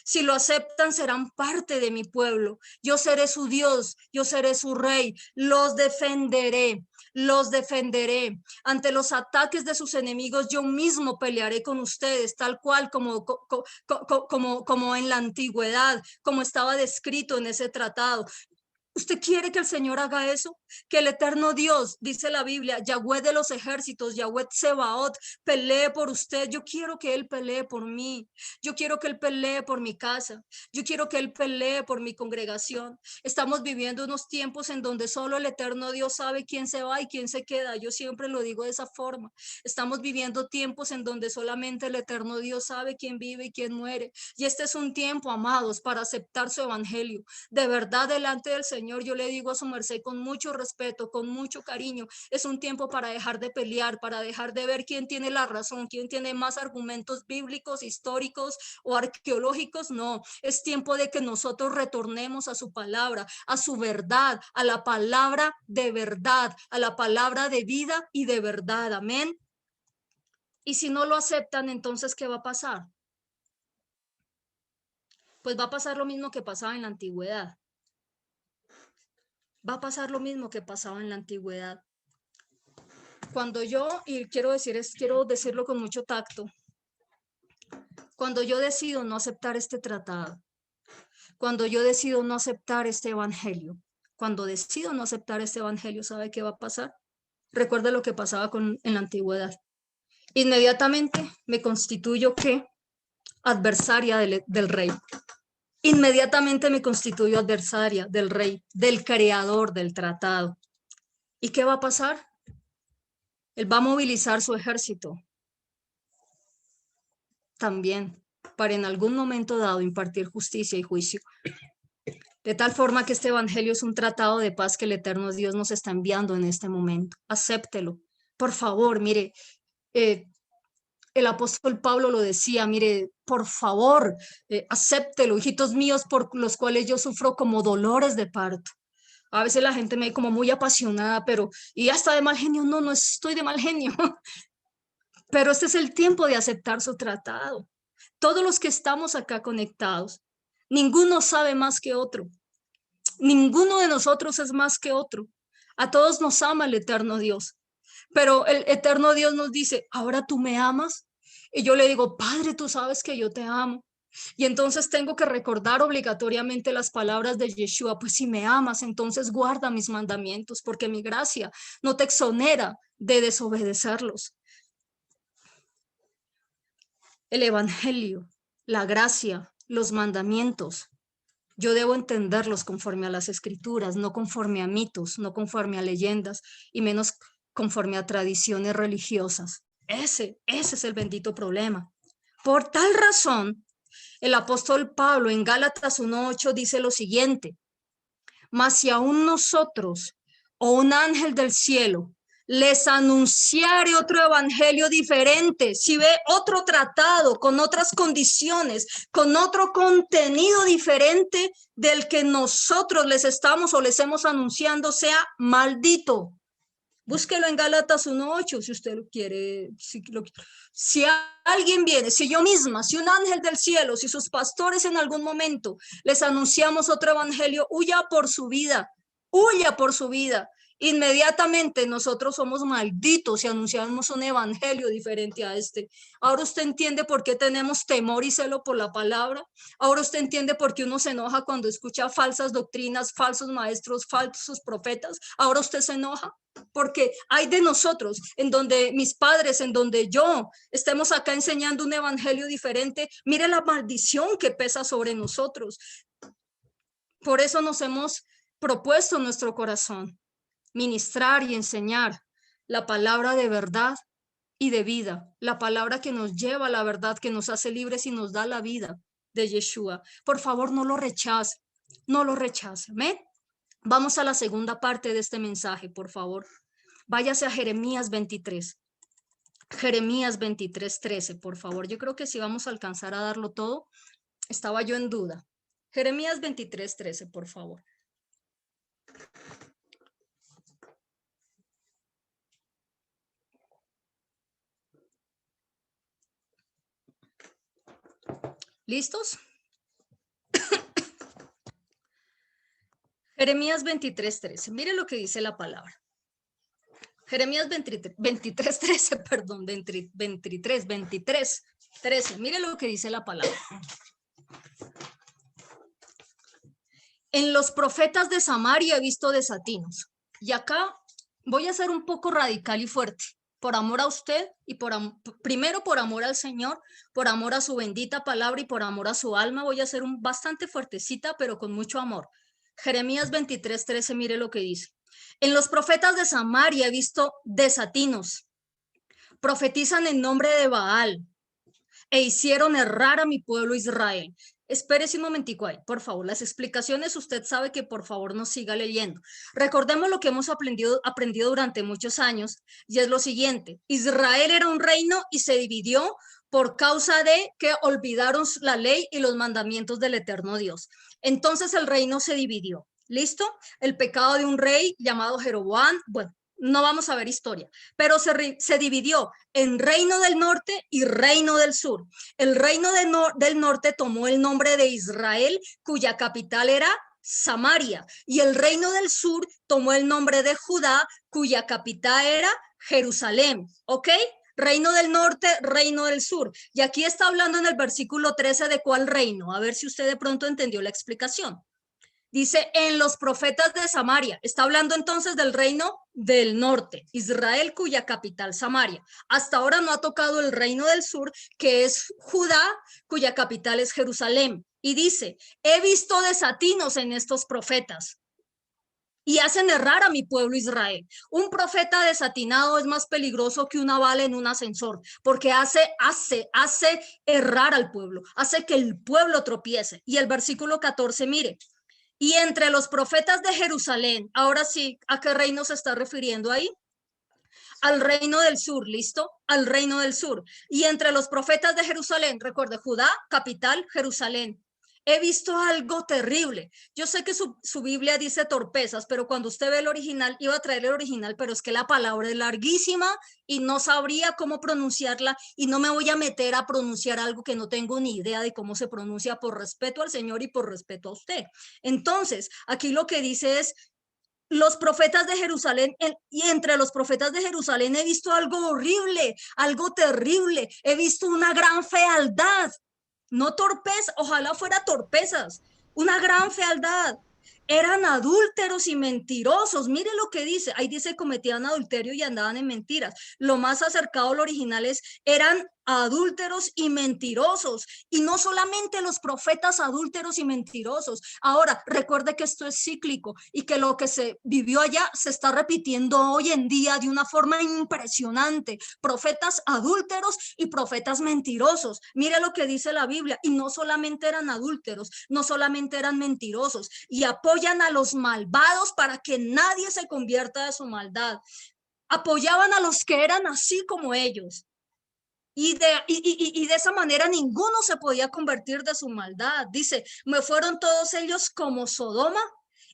Si lo aceptan, serán parte de mi pueblo. Yo seré su Dios, yo seré su rey. Los defenderé, los defenderé. Ante los ataques de sus enemigos, yo mismo pelearé con ustedes, tal cual como en la antigüedad, como estaba descrito en ese tratado. ¿Usted quiere que el Señor haga eso? Que el eterno Dios, dice la Biblia, Yahweh de los ejércitos, Yahweh Tsebaot, pelee por usted. Yo quiero que Él pelee por mí. Yo quiero que Él pelee por mi casa. Yo quiero que Él pelee por mi congregación. Estamos viviendo unos tiempos en donde solo el eterno Dios sabe quién se va y quién se queda. Yo siempre lo digo de esa forma. Estamos viviendo tiempos en donde solamente el eterno Dios sabe quién vive y quién muere. Y este es un tiempo, amados, para aceptar su evangelio. De verdad, delante del Señor, yo le digo a su merced con mucho respeto, con mucho cariño, es un tiempo para dejar de pelear, para dejar de ver quién tiene la razón, quién tiene más argumentos bíblicos, históricos o arqueológicos. No, es tiempo de que nosotros retornemos a su palabra, a su verdad, a la palabra de verdad, a la palabra de vida y de verdad. Amén. Y si no lo aceptan, entonces, ¿qué va a pasar? Pues va a pasar lo mismo que pasaba en la antigüedad. Va a pasar lo mismo que pasaba en la antigüedad. Cuando yo, y quiero decirlo con mucho tacto, cuando yo decido no aceptar este tratado, cuando yo decido no aceptar este evangelio, cuando decido no aceptar este evangelio, ¿sabe qué va a pasar? Recuerda lo que pasaba en la antigüedad. Inmediatamente me constituyo, ¿qué? Adversaria del rey. Inmediatamente me constituyo adversaria del rey, del creador del tratado. ¿Y qué va a pasar? Él va a movilizar su ejército también para en algún momento dado impartir justicia y juicio. De tal forma que este evangelio es un tratado de paz que el eterno Dios nos está enviando en este momento. Acéptelo. Por favor, mire, el apóstol Pablo lo decía, mire, por favor, acéptelo, hijitos míos, por los cuales yo sufro como dolores de parto. A veces la gente me ve como muy apasionada, pero, y ya está de mal genio. No, no estoy de mal genio. Pero este es el tiempo de aceptar su tratado. Todos los que estamos acá conectados, ninguno sabe más que otro. Ninguno de nosotros es más que otro. A todos nos ama el eterno Dios. Pero el eterno Dios nos dice, ¿ahora tú me amas? Y yo le digo, Padre, tú sabes que yo te amo. Y entonces tengo que recordar obligatoriamente las palabras de Yeshua, pues si me amas, entonces guarda mis mandamientos, porque mi gracia no te exonera de desobedecerlos. El evangelio, la gracia, los mandamientos, yo debo entenderlos conforme a las escrituras, no conforme a mitos, no conforme a leyendas y menos conforme a tradiciones religiosas. Ese es el bendito problema. Por tal razón, el apóstol Pablo en Gálatas 1:8 dice lo siguiente: mas si aún nosotros o un ángel del cielo les anunciare otro evangelio diferente, si ve otro tratado con otras condiciones, con otro contenido diferente del que nosotros les estamos o les hemos anunciando, sea maldito. Búsquelo en Gálatas 1:8 si usted lo quiere. Si alguien viene, si yo misma, si un ángel del cielo, si sus pastores en algún momento les anunciamos otro evangelio, huya por su vida, huya por su vida. Inmediatamente nosotros somos malditos si anunciamos un evangelio diferente a este. Ahora usted entiende por qué tenemos temor y celo por la palabra. Ahora usted entiende por qué uno se enoja cuando escucha falsas doctrinas, falsos maestros, falsos profetas. Ahora usted se enoja porque hay de nosotros en donde mis padres, en donde yo estemos acá enseñando un evangelio diferente. Mire la maldición que pesa sobre nosotros. Por eso nos hemos propuesto en nuestro corazón ministrar y enseñar la palabra de verdad y de vida, la palabra que nos lleva a la verdad, que nos hace libres y nos da la vida de Yeshua. Por favor, no lo rechace, no lo rechace. ¿Me? Vamos a la segunda parte de este mensaje, por favor. Váyase a Jeremías 23. Jeremías 23:13, por favor. Yo creo que si vamos a alcanzar a darlo todo, estaba yo en duda. Jeremías 23:13, por favor. ¿Listos? Jeremías 23:13. Mire lo que dice la palabra. Jeremías 23:13, perdón, 23:13. Mire lo que dice la palabra. En los profetas de Samaria he visto desatinos. Y acá voy a ser un poco radical y fuerte, por amor a usted y primero por amor al Señor, por amor a su bendita palabra y por amor a su alma. Voy a ser bastante fuertecita, pero con mucho amor. Jeremías 23:13, mire lo que dice. En los profetas de Samaria he visto desatinos. Profetizan en nombre de Baal e hicieron errar a mi pueblo Israel. Espérese un momentico ahí, por favor. Las explicaciones usted sabe que por favor nos siga leyendo. Recordemos lo que hemos aprendido durante muchos años y es lo siguiente. Israel era un reino y se dividió por causa de que olvidaron la ley y los mandamientos del eterno Dios. Entonces el reino se dividió. ¿Listo? El pecado de un rey llamado Jeroboam, bueno, no vamos a ver historia, pero se dividió en reino del norte y reino del sur. El reino del norte tomó el nombre de Israel, cuya capital era Samaria, y el reino del sur tomó el nombre de Judá, cuya capital era Jerusalén. ¿Ok? Reino del norte, reino del sur. Y aquí está hablando en el versículo 13 de cuál reino. A ver si usted de pronto entendió la explicación. Dice, en los profetas de Samaria. Está hablando entonces del reino del norte, Israel, cuya capital Samaria. Hasta ahora no ha tocado el reino del sur, que es Judá, cuya capital es Jerusalén. Y dice, he visto desatinos en estos profetas y hacen errar a mi pueblo Israel. Un profeta desatinado es más peligroso que una bala en un ascensor, porque hace errar al pueblo, hace que el pueblo tropiece. Y el versículo 14, mire, y entre los profetas de Jerusalén, ahora sí, ¿a qué reino se está refiriendo ahí? Al reino del sur, ¿listo? Al reino del sur. Y entre los profetas de Jerusalén, recuerde, Judá, capital, Jerusalén. He visto algo terrible. Yo sé que su Biblia dice torpezas, pero cuando usted ve el original, iba a traer el original, pero es que la palabra es larguísima y no sabría cómo pronunciarla y no me voy a meter a pronunciar algo que no tengo ni idea de cómo se pronuncia por respeto al Señor y por respeto a usted. Entonces, aquí lo que dice es, los profetas de Jerusalén, y entre los profetas de Jerusalén he visto algo horrible, algo terrible, he visto una gran fealdad, no torpeza, ojalá fuera torpezas, una gran fealdad. Eran adúlteros y mentirosos. Mire lo que dice. Ahí dice cometían adulterio y andaban en mentiras. Lo más acercado al original es eran adúlteros y mentirosos. Y no solamente los profetas adúlteros y mentirosos. Ahora, recuerde que esto es cíclico y que lo que se vivió allá se está repitiendo hoy en día de una forma impresionante. Profetas adúlteros y profetas mentirosos. Mire lo que dice la Biblia. Y no solamente eran adúlteros, no solamente eran mentirosos. Y apoyan a los malvados para que nadie se convierta de su maldad. Apoyaban a los que eran así como ellos. Y de esa manera ninguno se podía convertir de su maldad. Dice, me fueron todos ellos como Sodoma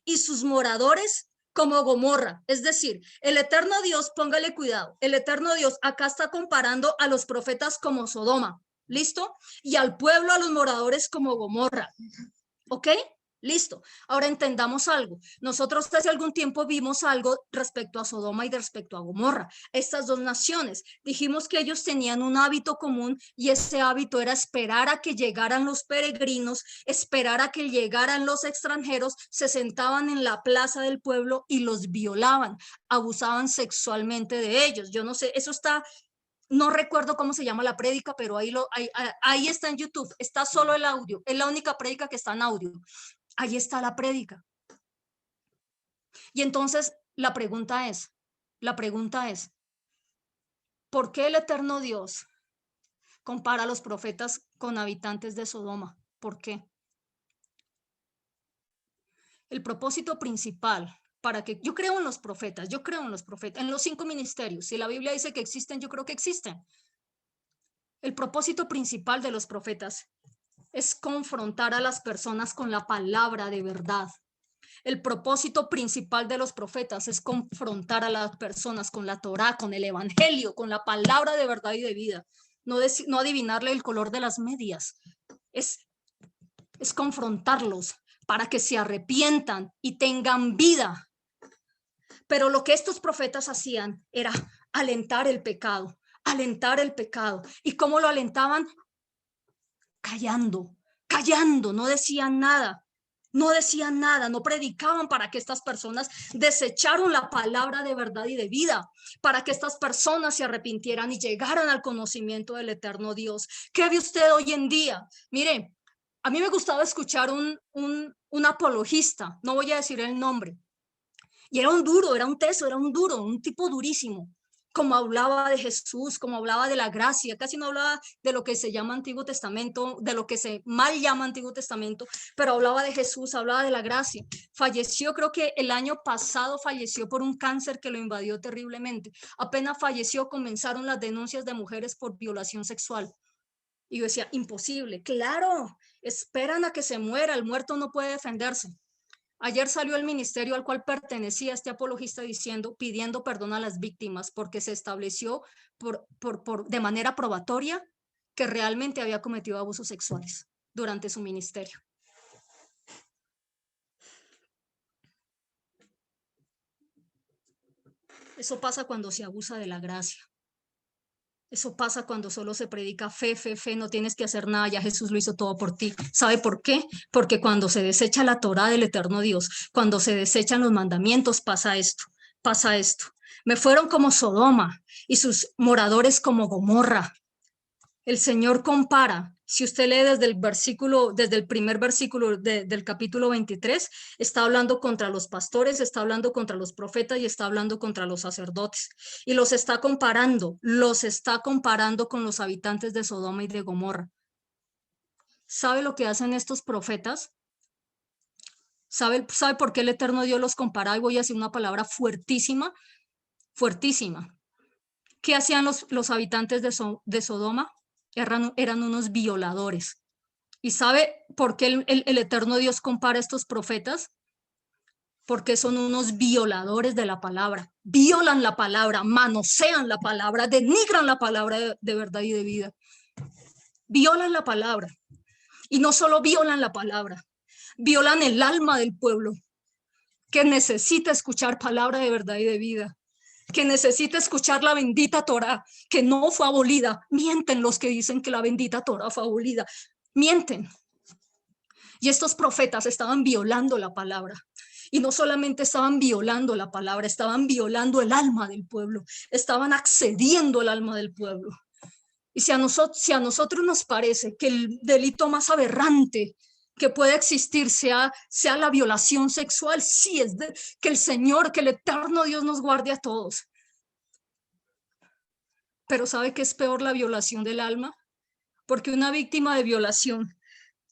y sus moradores como Gomorra. Es decir, el eterno Dios, póngale cuidado, el eterno Dios acá está comparando a los profetas como Sodoma, ¿listo? Y al pueblo, a los moradores como Gomorra, ¿ok? Listo. Ahora entendamos algo. Nosotros hace algún tiempo vimos algo respecto a Sodoma y respecto a Gomorra. Estas dos naciones. Dijimos que ellos tenían un hábito común y ese hábito era esperar a que llegaran los peregrinos, esperar a que llegaran los extranjeros, se sentaban en la plaza del pueblo y los violaban, abusaban sexualmente de ellos. Yo no sé, eso está, no recuerdo cómo se llama la prédica, pero ahí está en YouTube, está solo el audio, es la única prédica que está en audio. Ahí está la prédica. Y entonces la pregunta es, ¿por qué el eterno Dios compara a los profetas con habitantes de Sodoma? ¿Por qué? El propósito principal para que, yo creo en los profetas, en los 5 ministerios. Si la Biblia dice que existen, yo creo que existen. El propósito principal de los profetas es confrontar a las personas con la palabra de verdad. El propósito principal de los profetas es confrontar a las personas con la Torá, con el evangelio, con la palabra de verdad y de vida. No adivinarle el color de las medias. Es confrontarlos para que se arrepientan y tengan vida. Pero lo que estos profetas hacían era alentar el pecado. ¿Y cómo lo alentaban? Callando, no decían nada. No decían nada, no predicaban para que estas personas desecharan la palabra de verdad y de vida, para que estas personas se arrepintieran y llegaran al conocimiento del eterno Dios. ¿Qué ve usted hoy en día? Mire, a mí me gustaba escuchar un apologista, no voy a decir el nombre, y era un duro, era un teso, era un duro, un tipo durísimo. Como hablaba de Jesús, como hablaba de la gracia, casi no hablaba de lo que se llama Antiguo Testamento, de lo que se mal llama Antiguo Testamento, pero hablaba de Jesús, hablaba de la gracia. Falleció, creo que el año pasado falleció por un cáncer que lo invadió terriblemente. Apenas falleció, comenzaron las denuncias de mujeres por violación sexual. Y yo decía, imposible, claro, esperan a que se muera, el muerto no puede defenderse. Ayer salió el ministerio al cual pertenecía este apologista diciendo, pidiendo perdón a las víctimas porque se estableció de manera probatoria que realmente había cometido abusos sexuales durante su ministerio. Eso pasa cuando se abusa de la gracia. Eso pasa cuando solo se predica fe, fe, fe, no tienes que hacer nada, ya Jesús lo hizo todo por ti. ¿Sabe por qué? Porque cuando se desecha la Torá del eterno Dios, cuando se desechan los mandamientos, pasa esto, pasa esto. Me fueron como Sodoma y sus moradores como Gomorra. El Señor compara, si usted lee desde el primer versículo del capítulo 23, está hablando contra los pastores, está hablando contra los profetas y está hablando contra los sacerdotes. Y los está comparando con los habitantes de Sodoma y de Gomorra. ¿Sabe lo que hacen estos profetas? ¿Sabe por qué el Eterno Dios los compara? Y voy a decir una palabra fuertísima, fuertísima. ¿Qué hacían los habitantes de Sodoma? Eran unos violadores. ¿Y sabe por qué el eterno Dios compara a estos profetas? Porque son unos violadores de la palabra. Violan la palabra, manosean la palabra, denigran la palabra de verdad y de vida. Violan la palabra. Y no solo violan la palabra, violan el alma del pueblo que necesita escuchar palabra de verdad y de vida, que necesita escuchar la bendita Torá, que no fue abolida. Mienten los que dicen que la bendita Torá fue abolida. Mienten. Y estos profetas estaban violando la palabra. Y no solamente estaban violando la palabra, estaban violando el alma del pueblo, estaban accediendo al alma del pueblo. Y si a nosotros nos parece que el delito más aberrante que puede existir sea la violación sexual, sí, que el Señor, que el eterno Dios nos guarde a todos. Pero ¿sabe qué es peor la violación del alma? Porque una víctima de violación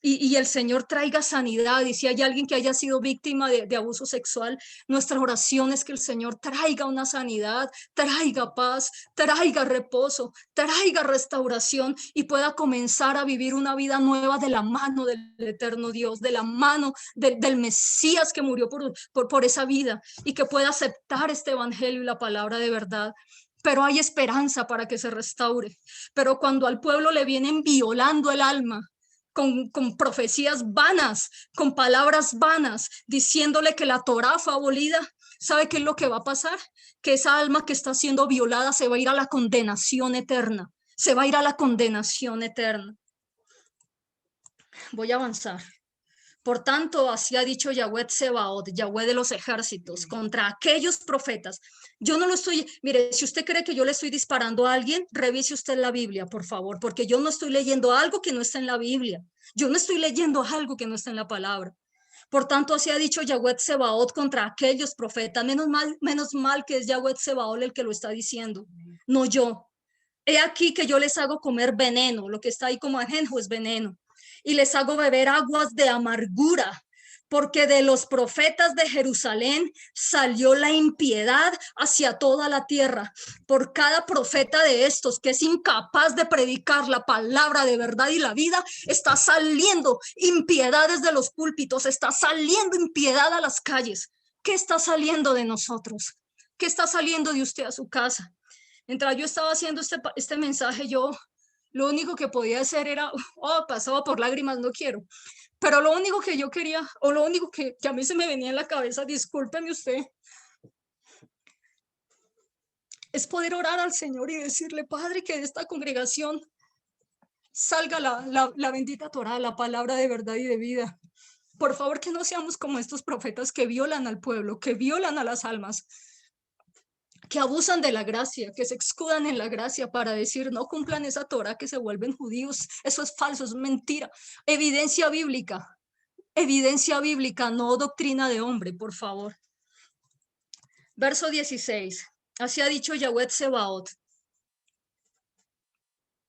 y el Señor traiga sanidad, y si hay alguien que haya sido víctima de abuso sexual, nuestra oración es que el Señor traiga una sanidad, traiga paz, traiga reposo, traiga restauración y pueda comenzar a vivir una vida nueva de la mano del eterno Dios, de la mano del Mesías que murió por esa vida, y que pueda aceptar este evangelio y la palabra de verdad. Pero hay esperanza para que se restaure. Pero cuando al pueblo le vienen violando el alma, con profecías vanas, con palabras vanas, diciéndole que la Torá fue abolida, ¿sabe qué es lo que va a pasar? Que esa alma que está siendo violada se va a ir a la condenación eterna, se va a ir a la condenación eterna. Voy a avanzar. Por tanto, así ha dicho Yahweh Tsebaot, Yahweh de los ejércitos, contra aquellos profetas. Yo no lo estoy, mire, si usted cree que yo le estoy disparando a alguien, revise usted la Biblia, por favor, porque yo no estoy leyendo algo que no está en la Biblia. Yo no estoy leyendo algo que no está en la palabra. Por tanto, así ha dicho Yahweh Tsebaot contra aquellos profetas. Menos mal que es Yahweh Tsebaot el que lo está diciendo, no yo. He aquí que yo les hago comer veneno, lo que está ahí como ajenjo es veneno, y les hago beber aguas de amargura, porque de los profetas de Jerusalén salió la impiedad hacia toda la tierra. Por cada profeta de estos que es incapaz de predicar la palabra de verdad y la vida, está saliendo impiedades de los púlpitos, está saliendo impiedad a las calles. ¿Qué está saliendo de nosotros? ¿Qué está saliendo de usted a su casa? Mientras yo estaba haciendo este mensaje, yo lo único que podía hacer era, pasaba por lágrimas, no quiero. Pero lo único que yo quería, o lo único que a mí se me venía en la cabeza, discúlpeme usted, es poder orar al Señor y decirle, Padre, que de esta congregación salga la bendita Torá, la palabra de verdad y de vida. Por favor, que no seamos como estos profetas que violan al pueblo, que violan a las almas, que abusan de la gracia, que se escudan en la gracia para decir no cumplan esa Torah, que se vuelven judíos. Eso es falso, es mentira. Evidencia bíblica, no doctrina de hombre, por favor. Verso 16. Así ha dicho Yahweh Tsebaot.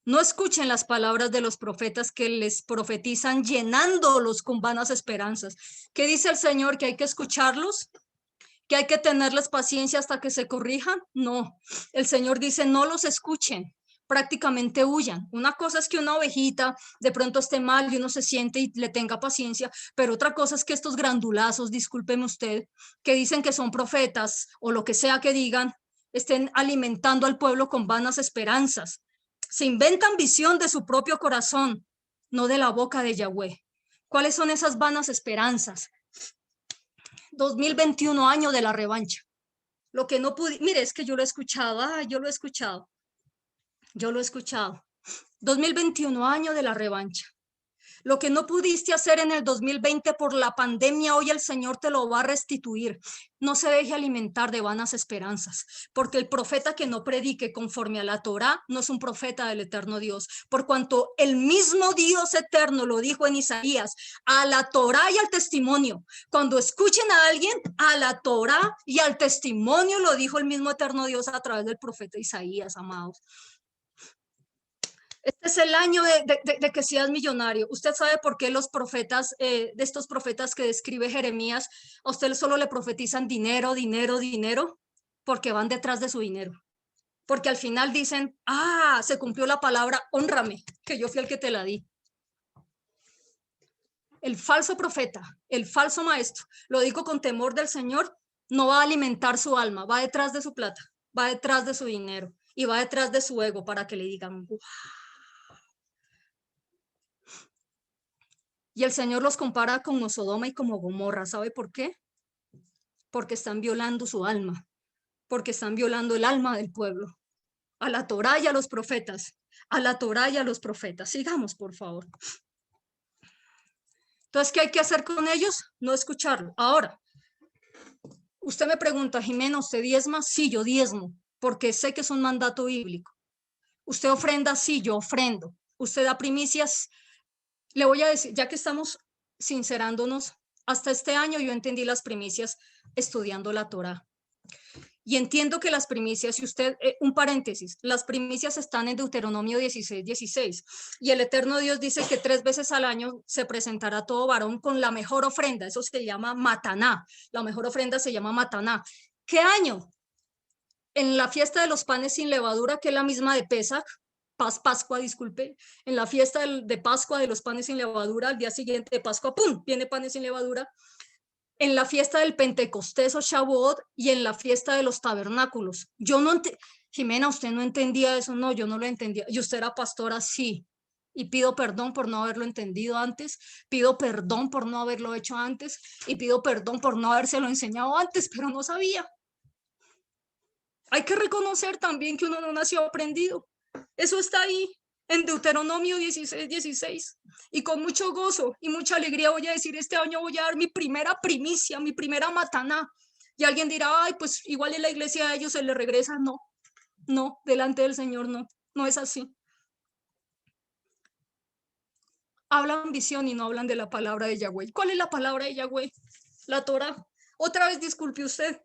No escuchen las palabras de los profetas que les profetizan llenándolos con vanas esperanzas. ¿Qué dice el Señor? ¿Que hay que escucharlos? ¿Que hay que tenerles paciencia hasta que se corrijan? No, el Señor dice no los escuchen, prácticamente huyan. Una cosa es que una ovejita de pronto esté mal y uno se siente y le tenga paciencia, pero otra cosa es que estos grandulazos, discúlpeme usted, que dicen que son profetas o lo que sea que digan, estén alimentando al pueblo con vanas esperanzas. Se inventan visión de su propio corazón, no de la boca de Yahweh. ¿Cuáles son esas vanas esperanzas? 2021, año de la revancha. Lo que no pude, mire, es que yo lo he escuchado, yo lo he escuchado. 2021, año de la revancha. Lo que no pudiste hacer en el 2020 por la pandemia, hoy el Señor te lo va a restituir. No se deje alimentar de vanas esperanzas, porque el profeta que no predique conforme a la Torá no es un profeta del eterno Dios, por cuanto el mismo Dios eterno lo dijo en Isaías, a la Torá y al testimonio. Cuando escuchen a alguien, a la Torá y al testimonio lo dijo el mismo eterno Dios a través del profeta Isaías, amados. Este es el año de que seas millonario. ¿Usted sabe por qué los profetas, de estos profetas que describe Jeremías, a usted solo le profetizan dinero, dinero, dinero? Porque van detrás de su dinero. Porque al final dicen, se cumplió la palabra, hónrame, que yo fui el que te la di. El falso profeta, el falso maestro, lo digo con temor del Señor, no va a alimentar su alma, va detrás de su plata, va detrás de su dinero y va detrás de su ego para que le digan, ¡wow! Y el Señor los compara con Sodoma y como Gomorra. ¿Sabe por qué? Porque están violando su alma, porque están violando el alma del pueblo. A la Torá y a los profetas, a la Torá y a los profetas. Sigamos, por favor. Entonces, ¿qué hay que hacer con ellos? No escucharlo. Ahora, usted me pregunta, Jimena, ¿usted diezma? Sí, yo diezmo, porque sé que es un mandato bíblico. ¿Usted ofrenda? Sí, yo ofrendo. ¿Usted da primicias? Le voy a decir, ya que estamos sincerándonos, hasta este año yo entendí las primicias estudiando la Torá. Y entiendo que las primicias, si usted, un paréntesis, las primicias están en Deuteronomio 16, 16. Y el eterno Dios dice que 3 veces al año se presentará todo varón con la mejor ofrenda. Eso se llama mataná. La mejor ofrenda se llama mataná. ¿Qué año? En la fiesta de los panes sin levadura, que es la misma de Pesach, Pascua, disculpe, en la fiesta de Pascua de los panes sin levadura, al día siguiente de Pascua, ¡pum!, viene panes sin levadura, en la fiesta del Pentecostés o Shavuot y en la fiesta de los tabernáculos. Yo no, Jimena, ¿usted no entendía eso? No, yo no lo entendía. ¿Y usted era pastora? Sí. Y pido perdón por no haberlo entendido antes, pido perdón por no haberlo hecho antes y pido perdón por no habérselo enseñado antes, pero no sabía. Hay que reconocer también que uno no nació aprendido. Eso está ahí en Deuteronomio 16, 16. Y con mucho gozo y mucha alegría voy a decir, este año voy a dar mi primera primicia, mi primera mataná. Y alguien dirá, ay, pues igual en la iglesia a ellos se les regresa. No, no, delante del Señor no, no es así. Hablan visión y no hablan de la palabra de Yahweh. ¿Cuál es la palabra de Yahweh? La Torah. Otra vez, disculpe usted.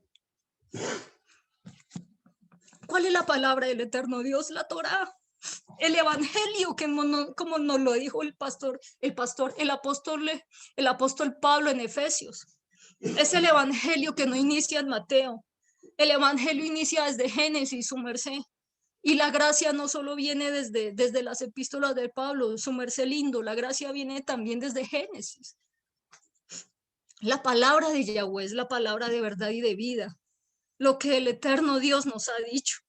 ¿Cuál es la palabra del eterno Dios? La Torah. El evangelio, que como nos lo dijo el apóstol Pablo en Efesios. Es el evangelio que no inicia en Mateo. El evangelio inicia desde Génesis, su merced. Y la gracia no solo viene desde las epístolas de Pablo, su merced lindo, la gracia viene también desde Génesis. La palabra de Yahweh es la palabra de verdad y de vida, lo que el eterno Dios nos ha dicho.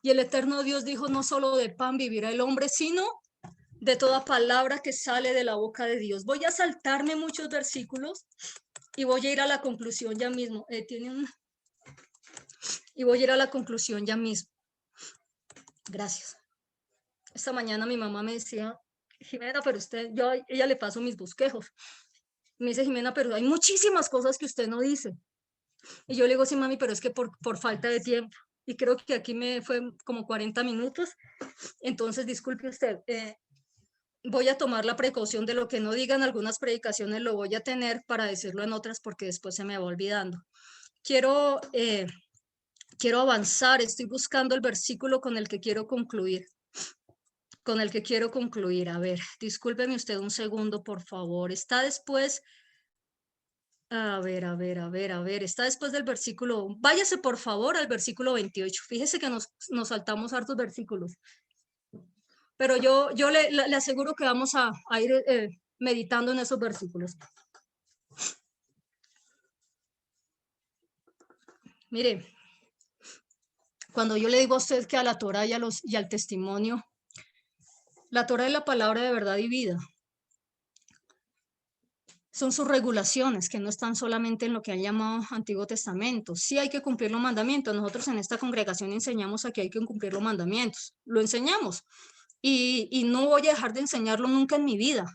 Y el eterno Dios dijo, no solo de pan vivirá el hombre, sino de toda palabra que sale de la boca de Dios. Voy a saltarme muchos versículos y voy a ir a la conclusión ya mismo. Y voy a ir a la conclusión ya mismo. Gracias. Esta mañana mi mamá me decía, Jimena, pero ella le paso mis bosquejos. Me dice Jimena, pero hay muchísimas cosas que usted no dice. Y yo le digo, sí, mami, pero es que por falta de tiempo. Y creo que aquí me fue como 40 minutos. Entonces, disculpe usted, voy a tomar la precaución de lo que no digan algunas predicaciones, lo voy a tener para decirlo en otras porque después se me va olvidando. Quiero, quiero avanzar, estoy buscando el versículo con el que quiero concluir. Con el que quiero concluir. A ver, discúlpeme usted un segundo, por favor. Está después... A ver, está después del versículo, váyase por favor al versículo 28. Fíjese que nos saltamos hartos versículos, pero yo le aseguro que vamos a ir meditando en esos versículos. Mire, cuando yo le digo a usted que a la Torah y al testimonio, la Torah es la palabra de verdad y vida. Son sus regulaciones que no están solamente en lo que han llamado Antiguo Testamento. Sí hay que cumplir los mandamientos. Nosotros en esta congregación enseñamos a que hay que cumplir los mandamientos. Lo enseñamos. Y no voy a dejar de enseñarlo nunca en mi vida.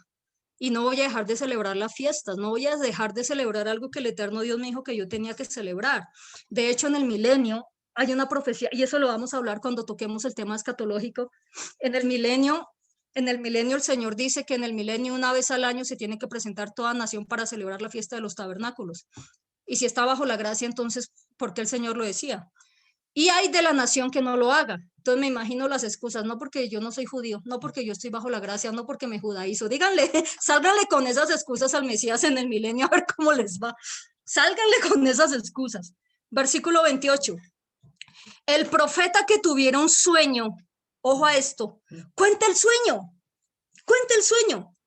Y no voy a dejar de celebrar las fiestas. No voy a dejar de celebrar algo que el eterno Dios me dijo que yo tenía que celebrar. De hecho, en el milenio hay una profecía, y eso lo vamos a hablar cuando toquemos el tema escatológico. En el milenio el Señor dice que en el milenio una vez al año se tiene que presentar toda nación para celebrar la fiesta de los tabernáculos. Y si está bajo la gracia, entonces, ¿por qué el Señor lo decía? Y hay de la nación que no lo haga. Entonces me imagino las excusas, no porque yo no soy judío, no porque yo estoy bajo la gracia, no porque me judaizo. Díganle, sálganle con esas excusas al Mesías en el milenio a ver cómo les va. Sálganle con esas excusas. Versículo 28. El profeta que tuviera un sueño, ojo a esto, cuenta el sueño, cuenta el sueño.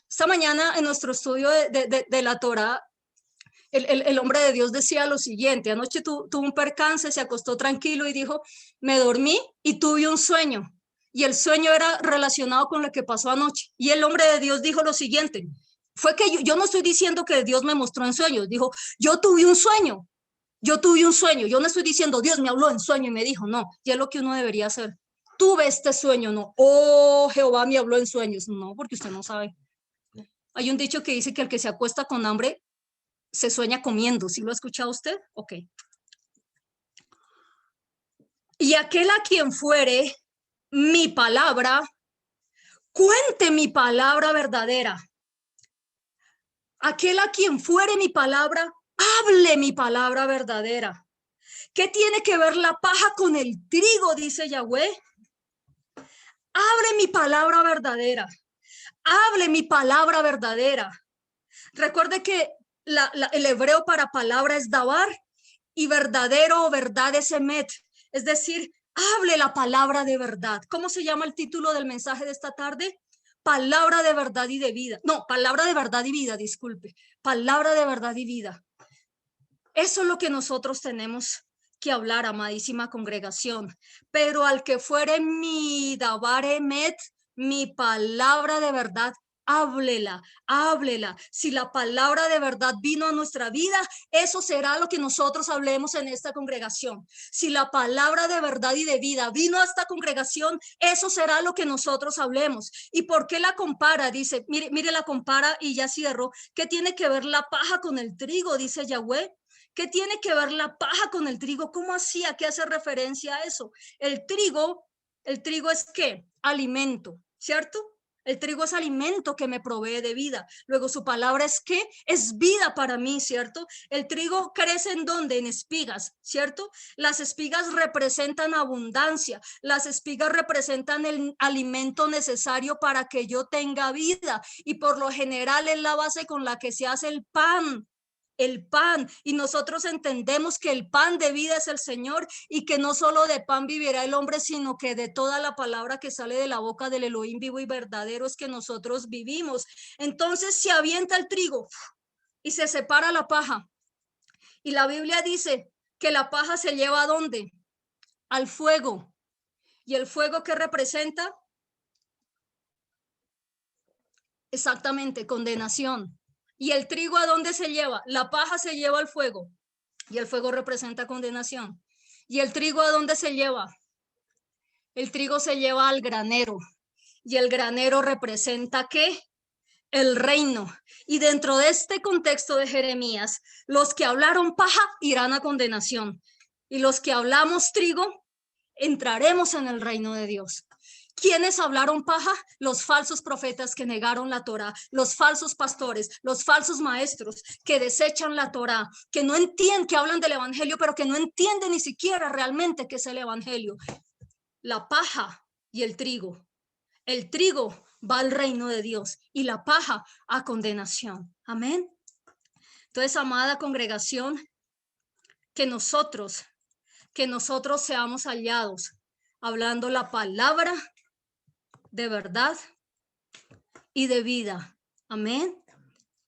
Esta mañana en nuestro estudio de la Torah, el hombre de Dios decía lo siguiente: anoche tuvo un percance, se acostó tranquilo y dijo, me dormí y tuve un sueño. Y el sueño era relacionado con lo que pasó anoche. Y el hombre de Dios dijo lo siguiente, fue que yo no estoy diciendo que Dios me mostró en sueños, dijo, yo tuve un sueño, yo no estoy diciendo Dios me habló en sueño y me dijo, no, y es lo que uno debería hacer. Tuve este sueño, no, oh, Jehová me habló en sueños, no, porque usted no sabe. Hay un dicho que dice que el que se acuesta con hambre se sueña comiendo. ¿Sí lo ha escuchado usted? Ok. Y aquel a quien fuere mi palabra, cuente mi palabra verdadera. Aquel a quien fuere mi palabra, hable mi palabra verdadera. ¿Qué tiene que ver la paja con el trigo? Dice Yahweh. Hable mi palabra verdadera. Hable mi palabra verdadera. Recuerde que el hebreo para palabra es davar y verdadero o verdad es emet. Es decir, hable la palabra de verdad. ¿Cómo se llama el título del mensaje de esta tarde? Palabra de verdad y de vida. No, palabra de verdad y vida, disculpe. Palabra de verdad y vida. Eso es lo que nosotros tenemos que hablar, amadísima congregación. Pero al que fuere mi davar emet, mi palabra de verdad, háblela, háblela. Si la palabra de verdad vino a nuestra vida, eso será lo que nosotros hablemos en esta congregación. Si la palabra de verdad y de vida vino a esta congregación, eso será lo que nosotros hablemos. ¿Y por qué la compara? Dice, mire, la compara y ya cierro. ¿Qué tiene que ver la paja con el trigo? Dice Yahweh. ¿Qué tiene que ver la paja con el trigo? ¿Cómo así? ¿A qué hace referencia a eso? El trigo es ¿qué? Alimento, ¿cierto? El trigo es alimento que me provee de vida. Luego su palabra es ¿qué? Es vida para mí, ¿cierto? El trigo crece ¿en dónde? En espigas, ¿cierto? Las espigas representan abundancia. Las espigas representan el alimento necesario para que yo tenga vida. Y por lo general es la base con la que se hace el pan. Y nosotros entendemos que el pan de vida es el Señor y que no solo de pan vivirá el hombre, sino que de toda la palabra que sale de la boca del Elohim vivo y verdadero es que nosotros vivimos. Entonces se avienta el trigo y se separa la paja. Y la Biblia dice que la paja se lleva ¿a dónde? Al fuego. ¿Y el fuego qué representa? Exactamente, condenación. ¿Y el trigo a dónde se lleva? La paja se lleva al fuego y el fuego representa condenación. ¿Y el trigo a dónde se lleva? El trigo se lleva al granero y el granero representa ¿qué? el reino. Y dentro de este contexto de Jeremías, los que hablaron paja irán a condenación. Y los que hablamos trigo, entraremos en el reino de Dios. ¿Quiénes hablaron paja? Los falsos profetas que negaron la Torá, los falsos pastores, los falsos maestros que desechan la Torá, que no entienden, que hablan del evangelio, pero que no entienden ni siquiera realmente qué es el evangelio. La paja y el trigo. El trigo va al reino de Dios y la paja a condenación. Amén. Entonces, amada congregación, que nosotros seamos hallados hablando la palabra de verdad y de vida. Amén.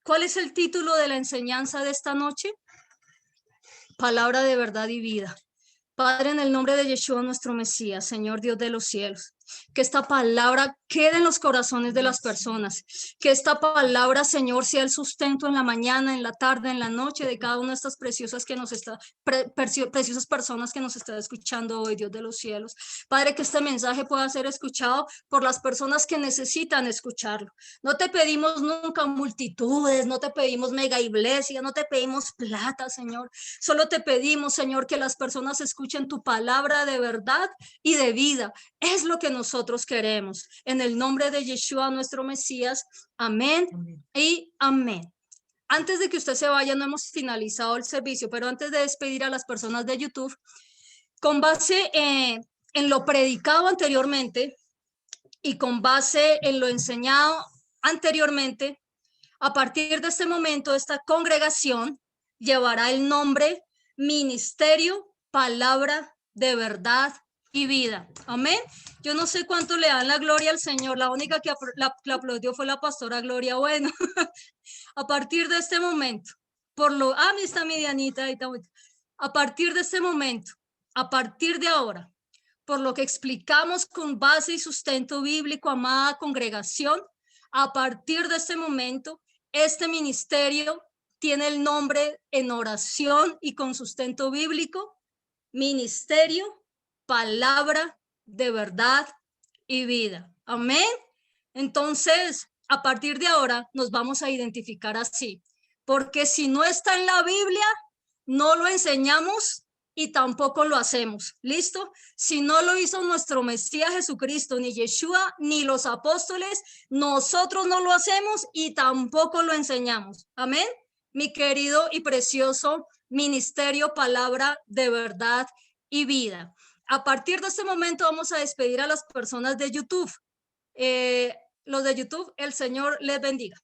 ¿Cuál es el título de la enseñanza de esta noche? Palabra de verdad y vida. Padre, en el nombre de Yeshua, nuestro Mesías, Señor Dios de los cielos, que esta palabra quede en los corazones de las personas, que esta palabra, Señor, sea el sustento en la mañana, en la tarde, en la noche de cada una de estas preciosas preciosas personas que nos está escuchando hoy, Dios de los cielos. Padre, que este mensaje pueda ser escuchado por las personas que necesitan escucharlo. No te pedimos nunca multitudes, no te pedimos mega iglesia, no te pedimos plata, Señor. Solo te pedimos, Señor, que las personas escuchen tu palabra de verdad y de vida. Es lo que nosotros queremos. En el nombre de Yeshua, nuestro Mesías. Amén, amén y amén. Antes de que usted se vaya, no hemos finalizado el servicio, pero antes de despedir a las personas de YouTube, con base en lo predicado anteriormente y con base en lo enseñado anteriormente, a partir de este momento, esta congregación llevará el nombre Ministerio Palabra de Verdad y Vida. Amén. Yo no sé cuánto le dan la gloria al Señor. La única que la aplaudió fue la pastora Gloria. Bueno, a partir de este momento, está mi Dianita. A partir de este momento, a partir de ahora, por lo que explicamos con base y sustento bíblico, amada congregación, a partir de este momento, este ministerio tiene el nombre en oración y con sustento bíblico, Ministerio, Palabra de Verdad y Vida. Amén. Entonces, a partir de ahora nos vamos a identificar así, porque si no está en la Biblia, no lo enseñamos y tampoco lo hacemos. ¿Listo? Si no lo hizo nuestro Mesías Jesucristo, ni Yeshua, ni los apóstoles, nosotros no lo hacemos y tampoco lo enseñamos. Amén. Mi querido y precioso ministerio, palabra de verdad y vida. A partir de este momento vamos a despedir a las personas de YouTube. Los de YouTube, el Señor les bendiga.